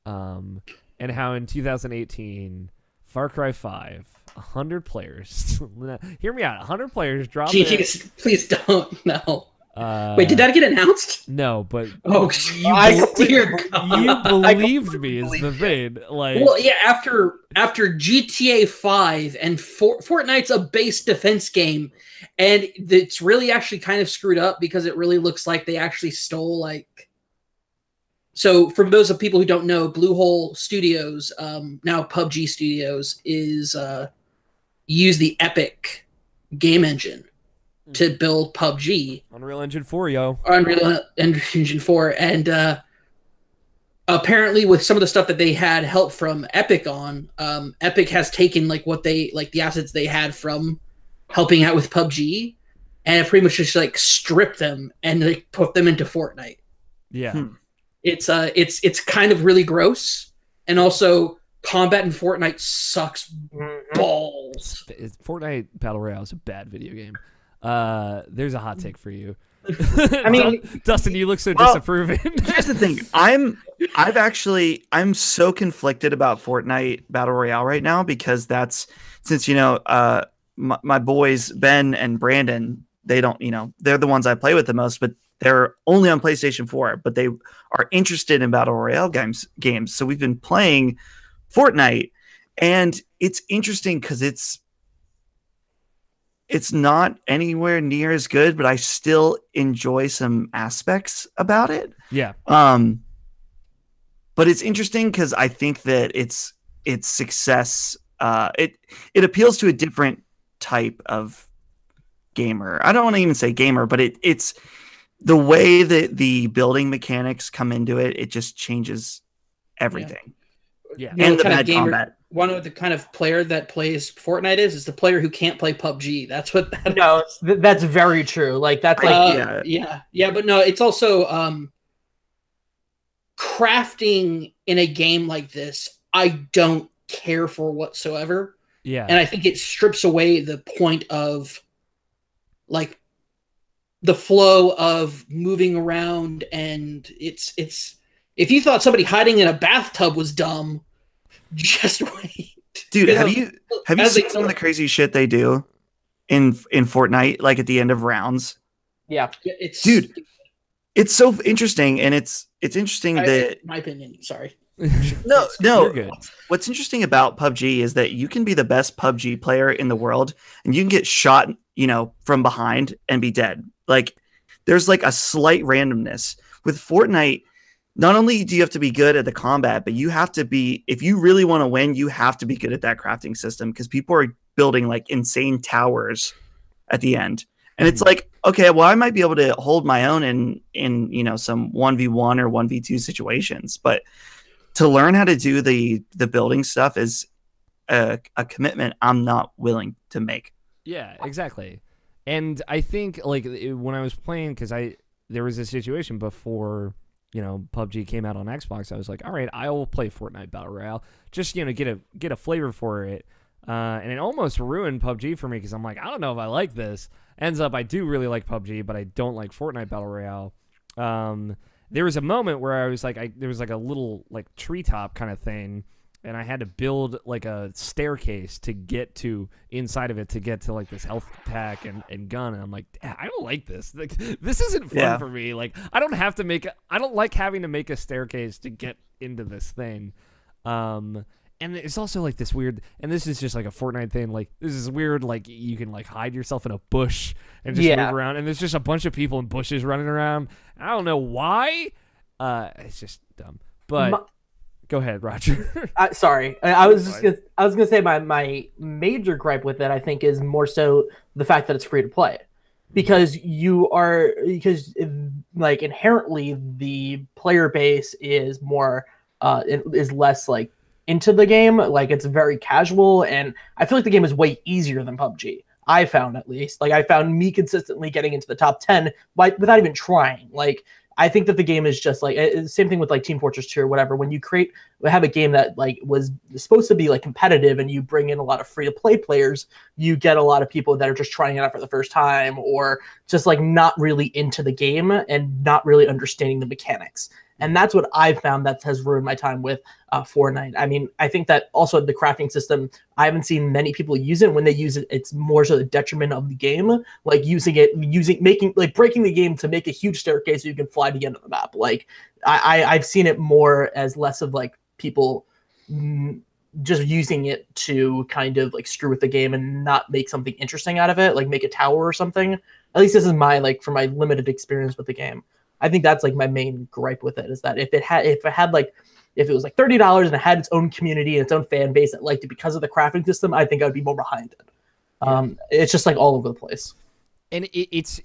S1: and how in 2018, Far Cry 5, 100 players. Hear me out. 100 players dropped.
S4: Jeez, please don't. No. Wait, did that get announced?
S1: No, but
S4: dear God.
S1: You believed me is the thing. Like,
S4: well, yeah. After GTA 5 and Fortnite's a base defense game, and it's really actually kind of screwed up because it really looks like they actually stole like. So for those of people who don't know, Bluehole Studios, now PUBG Studios, is use the Epic game engine to build PUBG.
S1: Unreal Engine 4, yo.
S4: Unreal Engine 4. And apparently with some of the stuff that they had help from Epic on, Epic has taken like the assets they had from helping out with PUBG and pretty much just like stripped them and like put them into Fortnite.
S1: Yeah.
S4: It's kind of really gross. And also combat in Fortnite sucks balls.
S1: Fortnite Battle Royale is a bad video game. There's a hot take for you.
S2: I mean,
S1: Dustin, you look so disapproving.
S3: Here's the thing. I'm so conflicted about Fortnite Battle Royale right now because since my boys Ben and Brandon, they don't, they're the ones I play with the most, but they're only on PlayStation 4, but they are interested in Battle Royale games. So we've been playing Fortnite, and it's interesting because it's not anywhere near as good, but I still enjoy some aspects about it.
S1: Yeah.
S3: But it's interesting because I think that its success, it appeals to a different type of gamer. I don't want to even say gamer, but it's the way that the building mechanics come into it. It just changes everything.
S1: Yeah.
S3: And the bad combat.
S4: One of the kind of player that plays Fortnite is the player who can't play PUBG. That's what that
S2: No, that's very true. Like that's like
S4: yeah, but no, it's also crafting in a game like this. I don't care for whatsoever.
S1: Yeah,
S4: and I think it strips away the point of like the flow of moving around, and it's. If you thought somebody hiding in a bathtub was dumb, just wait.
S3: Dude, have you seen some of the crazy shit they do in Fortnite, like at the end of rounds?
S2: Yeah.
S3: It's so interesting, and it's interesting that
S4: my opinion. Sorry.
S3: No.
S1: You're good.
S3: What's interesting about PUBG is that you can be the best PUBG player in the world, and you can get shot, from behind and be dead. Like, there's like a slight randomness with Fortnite. Not only do you have to be good at the combat, but you have to be, if you really want to win, you have to be good at that crafting system because people are building like insane towers at the end. And it's like, okay, well, I might be able to hold my own in some 1v1 or 1v2 situations, but to learn how to do the building stuff is a commitment I'm not willing to make.
S1: Yeah, exactly. And I think like when I was playing, because there was a situation before PUBG came out on Xbox, I was like, all right, I will play Fortnite Battle Royale, just get a flavor for it, and it almost ruined PUBG for me because I'm like, I don't know if I like this. Ends up I do really like PUBG, but I don't like Fortnite Battle Royale. There was a moment where I was like, there was like a little like treetop kind of thing, and I had to build like a staircase to get to inside of it to get to like this health pack and gun. And I'm like, I don't like this. Like, this isn't fun for me. Like, I don't like having to make a staircase to get into this thing. And it's also like this weird, and this is just like a Fortnite thing. Like, this is weird. Like, you can like hide yourself in a bush and just move around. And there's just a bunch of people in bushes running around. I don't know why. It's just dumb. But go ahead, Roger.
S2: Sorry, I was gonna say my major gripe with it, I think, is more so the fact that it's free to play, because like inherently the player base is more is less like into the game. Like, it's very casual, and I feel like the game is way easier than PUBG. I found, at least, like I found me consistently getting into the top 10 without even trying. Like, I think that the game is just like same thing with like Team Fortress 2 or whatever. When you have a game that like was supposed to be like competitive and you bring in a lot of free to play players, you get a lot of people that are just trying it out for the first time or just like not really into the game and not really understanding the mechanics. And that's what I've found that has ruined my time with Fortnite. I mean, I think that also the crafting system, I haven't seen many people use it. When they use it, it's more so the detriment of the game, like breaking the game to make a huge staircase so you can fly to the end of the map. Like I've seen it more as less of like people just using it to kind of like screw with the game and not make something interesting out of it, like make a tower or something. At least this is my my limited experience with the game. I think that's like my main gripe with it is that if it was like $30 and it had its own community and its own fan base that liked it because of the crafting system, I think I'd be more behind it. It's just like all over the place.
S1: And it's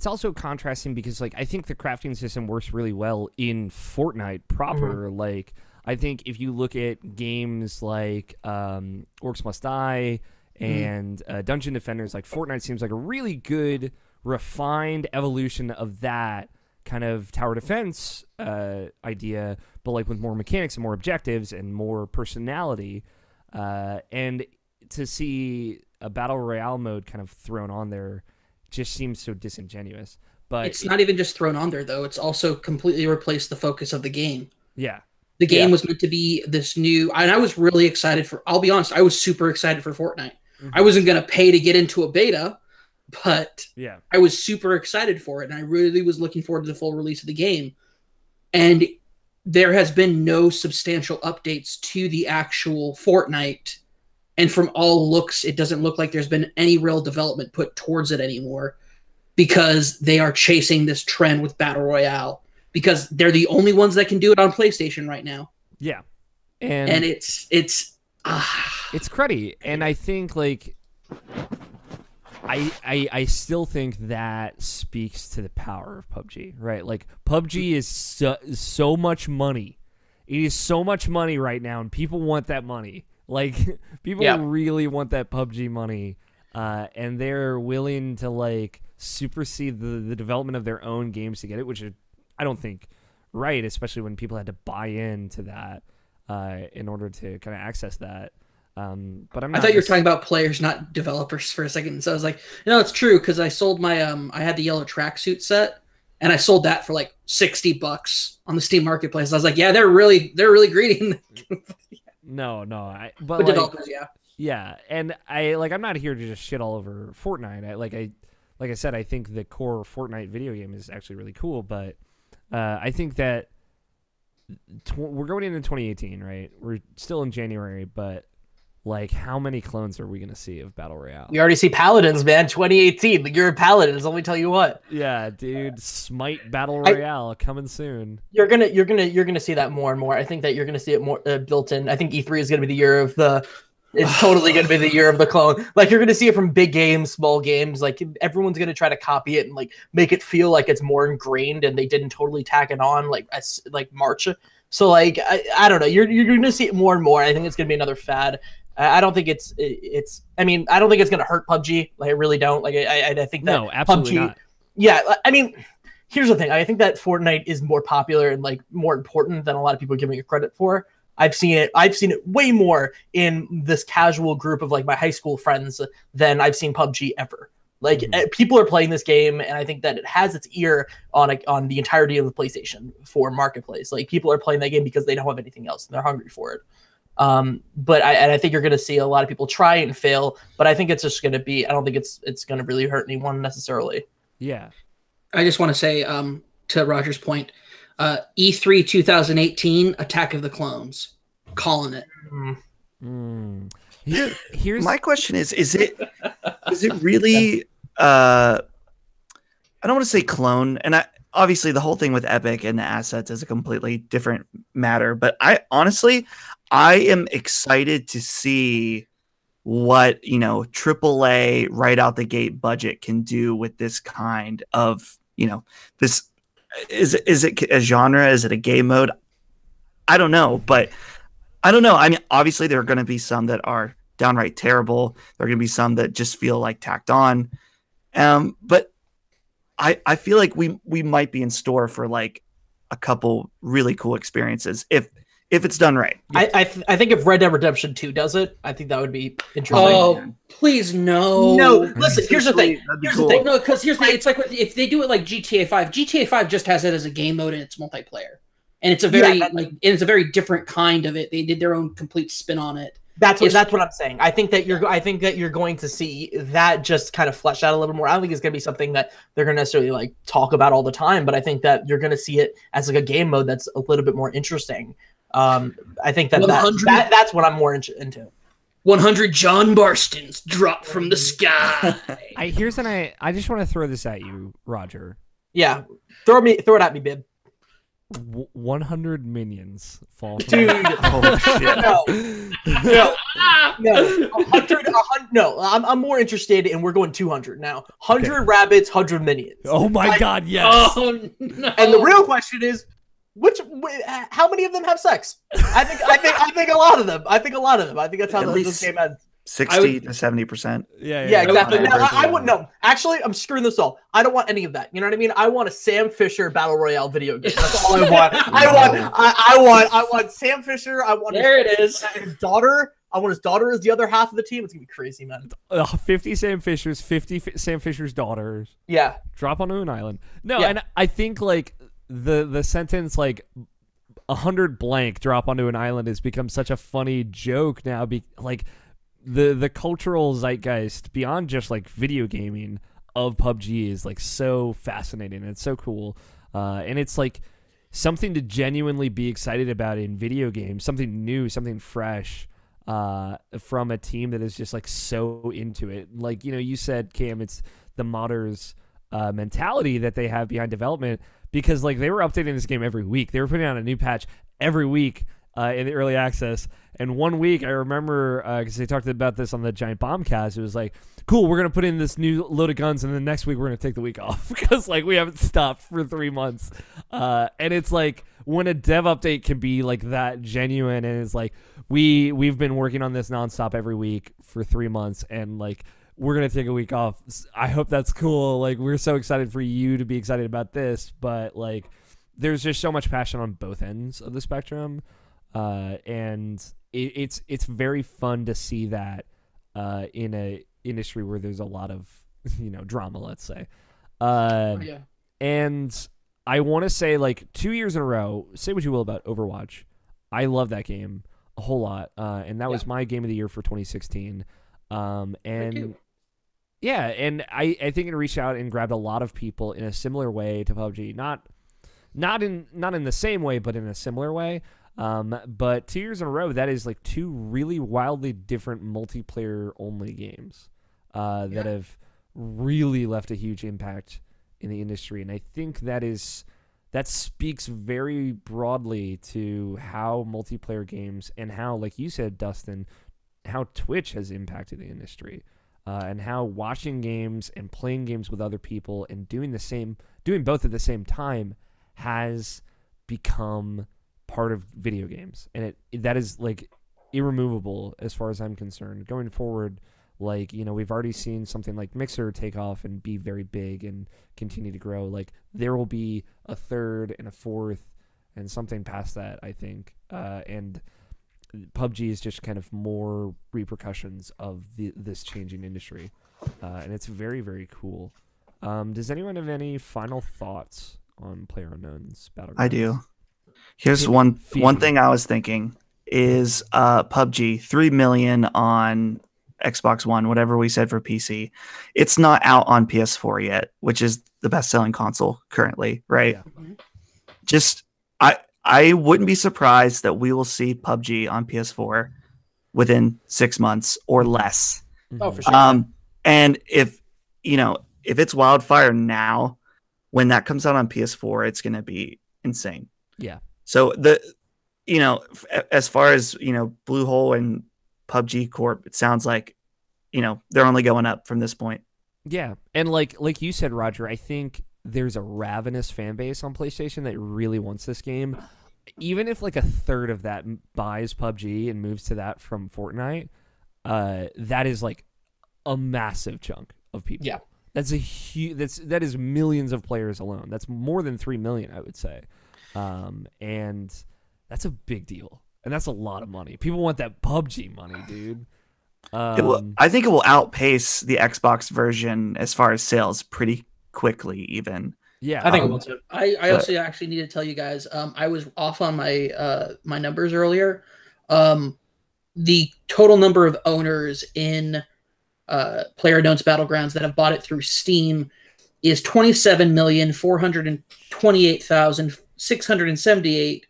S1: also contrasting because like I think the crafting system works really well in Fortnite proper. Mm-hmm. Like I think if you look at games like Orcs Must Die and Dungeon Defenders, like Fortnite seems like a really good refined evolution of that kind of tower defense idea, but like with more mechanics and more objectives and more personality. And to see a battle royale mode kind of thrown on there just seems so disingenuous. But
S4: it's not even just thrown on there though. It's also completely replaced the focus of the game.
S1: Yeah.
S4: The game was meant to be this new, and I was really excited I'll be honest, I was super excited for Fortnite. Mm-hmm. I wasn't going to pay to get into a beta, but I was super excited for it, and I really was looking forward to the full release of the game. And there has been no substantial updates to the actual Fortnite, and from all looks, it doesn't look like there's been any real development put towards it anymore because they are chasing this trend with Battle Royale because they're the only ones that can do it on PlayStation right now.
S1: Yeah.
S4: And it's
S1: cruddy. And I think like I still think that speaks to the power of PUBG, right? Like PUBG is so much money. It is so much money right now, and people want that money. Like people really want that PUBG money, and they're willing to like supersede the development of their own games to get it, which is, I don't think, right, especially when people had to buy into that in order to kind of access that. But I
S4: thought you were talking about players, not developers, for a second. So I was like, it's true because I sold my I had the yellow tracksuit set, and I sold that for like $60 on the Steam Marketplace. I was like, yeah, they're really greedy.
S1: No, but
S4: like, developers,
S1: yeah, and I'm not here to just shit all over Fortnite. Like I said, I think the core Fortnite video game is actually really cool, but I think that we're going into 2018, right? We're still in January, but like, how many clones are we going to see of Battle Royale?
S2: We already see Paladins, man. 2018. You're a Paladins. Let me tell you what.
S1: Yeah, dude. Smite Battle Royale coming soon.
S2: You're gonna see that more and more. I think that you're gonna see it more built in. I think E3 is gonna be the year of the. It's totally gonna be the year of the clone. Like you're gonna see it from big games, small games. Like everyone's gonna try to copy it and like make it feel like it's more ingrained, and they didn't totally tack it on like March. So like I don't know. You're gonna see it more and more. I think it's gonna be another fad. I don't think it's. I mean, I don't think it's going to hurt PUBG. Like, I really don't. Like, I think that
S1: no, absolutely
S2: PUBG,
S1: not.
S2: Yeah, I mean, here's the thing. I think that Fortnite is more popular and like more important than a lot of people are giving it credit for. I've seen it way more in this casual group of like my high school friends than I've seen PUBG ever. Like people are playing this game, and I think that it has its ear on the entirety of the PlayStation 4 marketplace. Like people are playing that game because they don't have anything else and they're hungry for it. But I think you're going to see a lot of people try and fail, but I think it's just going to be, I don't think it's going to really hurt anyone necessarily.
S1: Yeah.
S4: I just want to say, to Roger's point, E3 2018, Attack of the Clones, calling it.
S3: Here's my question is it really, I don't want to say clone, and obviously the whole thing with Epic and the assets is a completely different matter, but I am excited to see what, AAA right out the gate budget can do with this kind of, this is it a genre? Is it a game mode? I don't know, but I don't know. I mean, obviously there are going to be some that are downright terrible. There are going to be some that just feel like tacked on. But I feel like we might be in store for like a couple really cool experiences if it's done right.
S2: I think if Red Dead Redemption 2 does it, I think that would be interesting.
S4: Oh, please no.
S2: No, listen, here's the thing.
S4: No, because here's the thing. It's like if they do it like GTA 5, GTA 5 just has it as a game mode and it's multiplayer. And it's a very different kind of it. They did their own complete spin on it.
S2: That's what I'm saying. I think that you're going to see that just kind of flesh out a little more. I don't think it's going to be something that they're going to necessarily like talk about all the time, but I think that you're going to see it as like a game mode that's a little bit more interesting. I think that's what I'm more into.
S4: 100 John Barstons drop from the sky.
S1: I just want to throw this at you, Roger.
S2: Yeah, throw it at me, bib.
S1: 100 minions fall from
S2: Dude, oh, shit. No. 100, no, I'm more interested in we're going 200 now. 100 rabbits, 100 minions.
S1: Oh my God, yes.
S4: Oh no.
S2: And the real question is, how many of them have sex? I think a lot of them. I think that's how this game ends.
S3: 60 to 70%.
S2: Yeah, exactly. I wouldn't know. Actually, I'm screwing this all. I don't want any of that. You know what I mean? I want a Sam Fisher battle royale video game. That's all I want. I want Sam Fisher. I want his daughter. I want his daughter as the other half of the team. It's gonna be crazy, man.
S1: 50 Sam Fishers, 50 Sam Fisher's daughters.
S2: Yeah.
S1: Drop onto an island. No, yeah. And I think like the sentence like 100 blank drop onto an island has become such a funny joke now. Like the cultural zeitgeist beyond just like video gaming of PUBG is like so fascinating. It's so cool. And it's like something to genuinely be excited about in video games, something new, something fresh, from a team that is just like so into it. Like, you know, you said, Cam, it's the modders mentality that they have behind development, because like they were updating this game every week. They were putting out a new patch every week in the early access. And one week, I remember, because they talked about this on the Giant Bombcast, it was like, cool, we're going to put in this new load of guns, and then next week we're going to take the week off, because like we haven't stopped for 3 months. And it's like, when a dev update can be like that genuine, and it's like, we've been working on this nonstop every week for 3 months, and like, we're going to take a week off. I hope that's cool. Like, we're so excited for you to be excited about this, but like, there's just so much passion on both ends of the spectrum. And it's very fun to see that in a industry where there's a lot of, you know, drama, let's say.
S4: Yeah.
S1: And I want to say, like, 2 years in a row, say what you will about Overwatch, I love that game a whole lot, and that was my game of the year for 2016. And yeah, and I think it reached out and grabbed a lot of people in a similar way to PUBG, not in the same way, but in a similar way. But 2 years in a row, that is like two really wildly different multiplayer only games that have really left a huge impact in the industry. And I think that speaks very broadly to how multiplayer games and how, like you said, Dustin, how Twitch has impacted the industry, and how watching games and playing games with other people and doing both at the same time has become part of video games. And that is like irremovable as far as I'm concerned. Going forward, like, you know, we've already seen something like Mixer take off and be very big and continue to grow. Like, there will be a third and a fourth and something past that, I think. And PUBG is just kind of more repercussions of this changing industry. And it's very, very cool. Does anyone have any final thoughts on PlayerUnknown's Battlegrounds?
S3: I do. Here's one thing I was thinking is PUBG 3 million on Xbox One, whatever we said for PC. It's not out on PS4 yet, which is the best-selling console currently, right? Yeah. Just I wouldn't be surprised that we will see PUBG on PS4 within 6 months or less.
S2: Oh, for sure.
S3: And if it's Wildfire now, when that comes out on PS4, it's going to be insane.
S1: Yeah.
S3: So as far as, Bluehole and PUBG Corp, it sounds like, they're only going up from this point.
S1: Yeah. And like you said, Roger, I think there's a ravenous fan base on PlayStation that really wants this game. Even if like a third of that buys PUBG and moves to that from Fortnite, that is like a massive chunk of people.
S2: Yeah.
S1: That's a huge. That is millions of players alone. That's more than 3 million, I would say, and that's a big deal. And that's a lot of money. People want that PUBG money, dude.
S3: I think it will outpace the Xbox version as far as sales pretty quickly, even.
S1: Yeah,
S2: I think it will too.
S4: I also actually need to tell you guys. I was off on my my numbers earlier. The total number of owners in PlayerUnknown's Battlegrounds that have bought it through Steam is 27,428,678.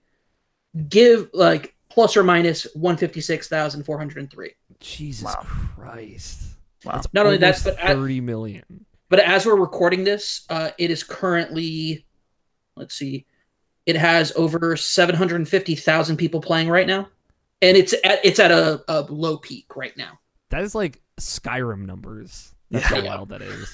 S4: Give like plus or minus 156,403.
S1: Jesus Christ!
S3: Wow.
S1: That's
S4: Not only that,
S1: almost
S4: but
S1: 30 million.
S4: But as we're recording this, it is currently, let's see, it has over 750,000 people playing right now, and it's at a low peak right now.
S1: That is like Skyrim numbers. That's how wild that is.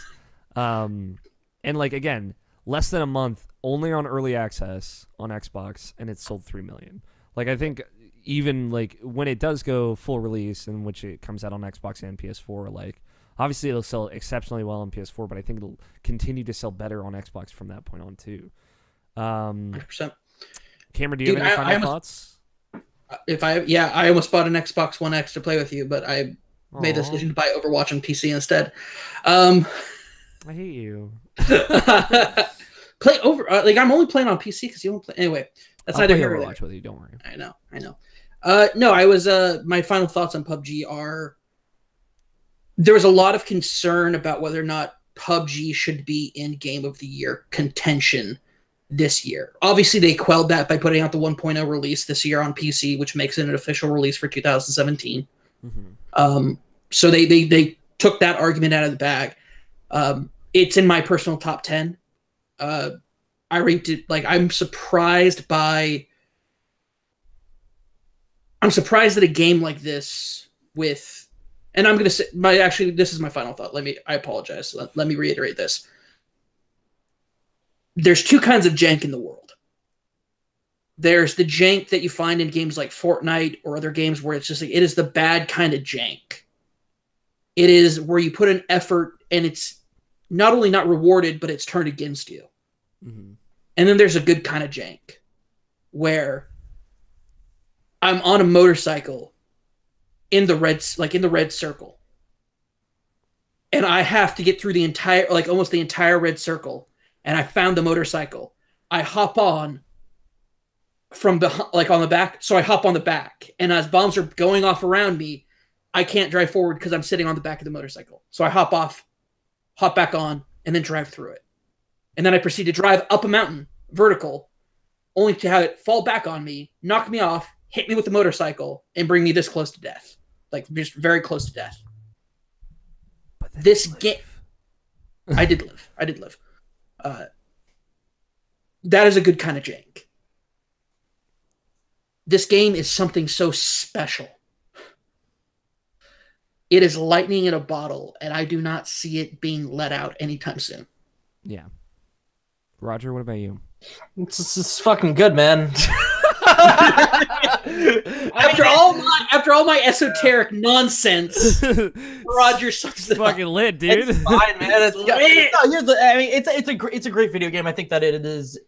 S1: And like again, less than a month, only on early access on Xbox, and it's sold 3 million. Like I think even like when it does go full release, in which it comes out on Xbox and PS4, like. Obviously, it'll sell exceptionally well on PS4, but I think it'll continue to sell better on Xbox from that point on, too.
S4: 100%.
S1: Cameron, do you have any final thoughts?
S4: I almost bought an Xbox One X to play with you, but I made the decision to buy Overwatch on PC instead.
S1: I hate you.
S4: Play over, like I'm only playing on PC because you don't play. Anyway, that's neither here nor there.
S1: Overwatch with you, don't worry.
S4: I know. No, I was. My final thoughts on PUBG are. There was a lot of concern about whether or not PUBG should be in Game of the Year contention this year. Obviously, they quelled that by putting out the 1.0 release this year on PC, which makes it an official release for 2017. Mm-hmm. So they took that argument out of the bag. It's in my personal top 10. I ranked it like I'm surprised that a game like this with. And I'm going to say, this is my final thought. I apologize. Let me reiterate this. There's two kinds of jank in the world. There's the jank that you find in games like Fortnite or other games where it's just like, it is the bad kind of jank. It is where you put an effort and it's not only not rewarded, but it's turned against you. Mm-hmm. And then there's a good kind of jank where I'm on a motorcycle in the red circle, and I have to get through almost the entire red circle, and I found the motorcycle. I hop on from on the back, so I hop on the back, and as bombs are going off around me, I can't drive forward because I'm sitting on the back of the motorcycle. So I hop off, hop back on, and then drive through it. And then I proceed to drive up a mountain, vertical, only to have it fall back on me, knock me off, hit me with the motorcycle, and bring me this close to death. Like, just very close to death.
S1: But
S4: this game... I did live. That is a good kind of jank. This game is something so special. It is lightning in a bottle, and I do not see it being let out anytime soon.
S1: Yeah. Roger, what about you?
S2: It's fucking good, man.
S4: After all my esoteric nonsense, Roger sucks it
S1: fucking lit, dude.
S2: It's fine, man. It's a great video game. I think that it is.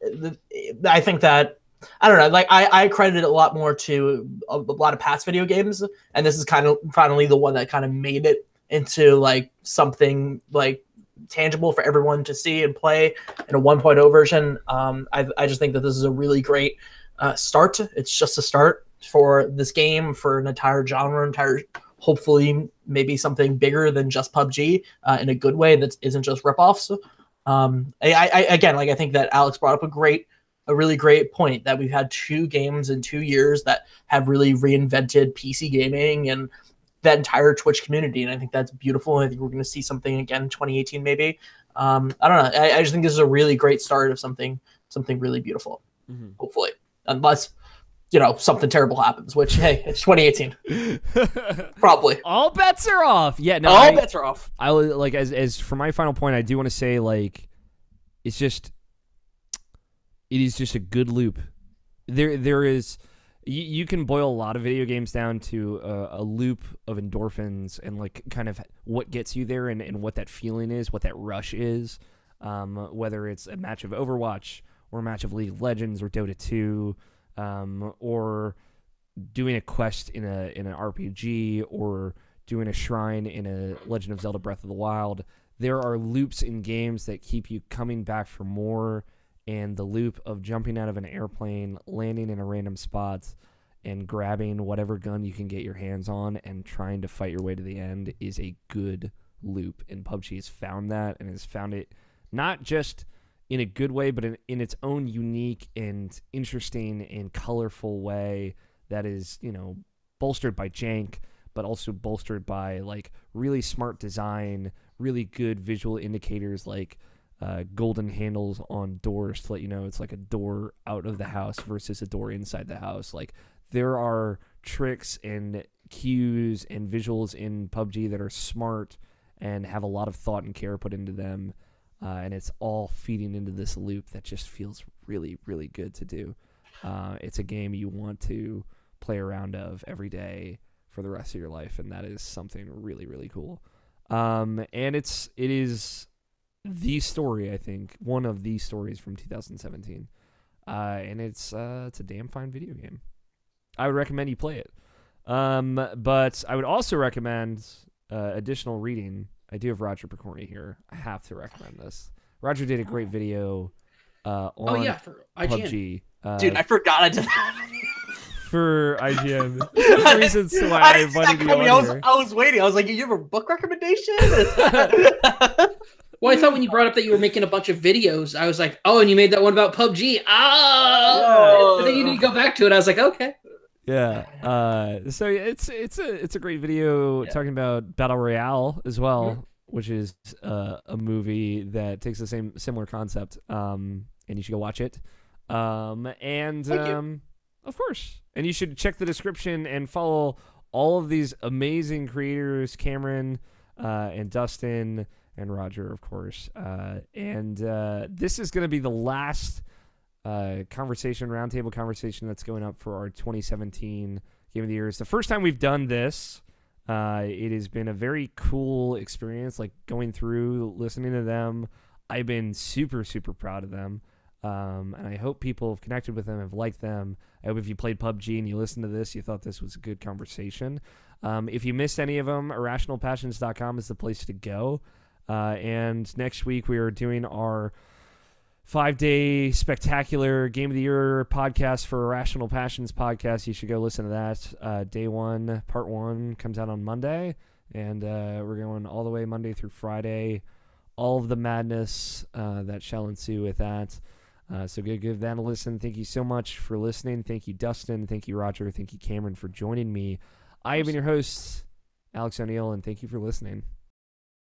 S2: I think that I don't know. Like I credit it a lot more to a lot of past video games, and this is kind of finally the one that kind of made it into like something like tangible for everyone to see and play in a 1.0 version. I just think that this is a really great start. It's just a start for this game, for an entire genre, hopefully maybe something bigger than just PUBG in a good way that isn't just ripoffs. I think that Alex brought up a really great point that we've had 2 games in 2 years that have really reinvented PC gaming and that entire Twitch community, and I think that's beautiful. I think we're going to see something again in 2018 maybe. I don't know. I just think this is a really great start of something really beautiful. Mm-hmm. Hopefully, unless something terrible happens, which hey, it's 2018. Probably
S1: all bets are off. Yeah, no,
S2: all bets are off.
S1: I like as for my final point, I do want to say like it is just a good loop. There is. you can boil a lot of video games down to a loop of endorphins and like kind of what gets you there and what that feeling is, what that rush is. Whether it's a match of Overwatch or a match of League of Legends or Dota 2, or doing a quest in an RPG or doing a shrine in a Legend of Zelda Breath of the Wild. There are loops in games that keep you coming back for more, and the loop of jumping out of an airplane, landing in a random spot, and grabbing whatever gun you can get your hands on and trying to fight your way to the end is a good loop. And PUBG has found that, and has found it not just in a good way, but in its own unique and interesting and colorful way that is, bolstered by jank, but also bolstered by like really smart design, really good visual indicators like golden handles on doors to let you know it's like a door out of the house versus a door inside the house. Like there are tricks and cues and visuals in PUBG that are smart and have a lot of thought and care put into them. And it's all feeding into this loop that just feels really, really good to do. It's a game you want to play around of every day for the rest of your life, and that is something really, really cool. And it is the story, I think, one of the stories from 2017. And it's a damn fine video game. I would recommend you play it. But I would also recommend additional reading. I do have Roger Pokorny here. I have to recommend this. Roger did a great video on
S4: for IGN.
S1: PUBG.
S2: Dude, I forgot I did that.
S1: For IGN. One of the reasons why I invited you on here.
S2: I was waiting. I was like, you have a book recommendation?
S4: Well, I thought when you brought up that you were making a bunch of videos, I was like, oh, and you made that one about PUBG. Oh, and then you need to go back to it. I was like, okay.
S1: Yeah. So it's a great video talking about Battle Royale as well, which is a movie that takes the similar concept. And you should go watch it. Of course. And you should check the description and follow all of these amazing creators, Cameron and Dustin and Roger, of course. This is going to be the last roundtable conversation that's going up for our 2017 Game of the Year. It's the first time we've done this. It has been a very cool experience, like going through, listening to them. I've been super, super proud of them. And I hope people have connected with them, have liked them. I hope if you played PUBG and you listened to this, you thought this was a good conversation. If you missed any of them, irrationalpassions.com is the place to go. And next week we are doing our 5-day spectacular Game of the Year podcast for Irrational Passions podcast. You should go listen to that. Day 1, part 1 comes out on Monday. And we're going all the way Monday through Friday. All of the madness that shall ensue with that. So give that a listen. Thank you so much for listening. Thank you, Dustin. Thank you, Roger. Thank you, Cameron, for joining me. I have been your host, Alex O'Neill, and thank you for listening.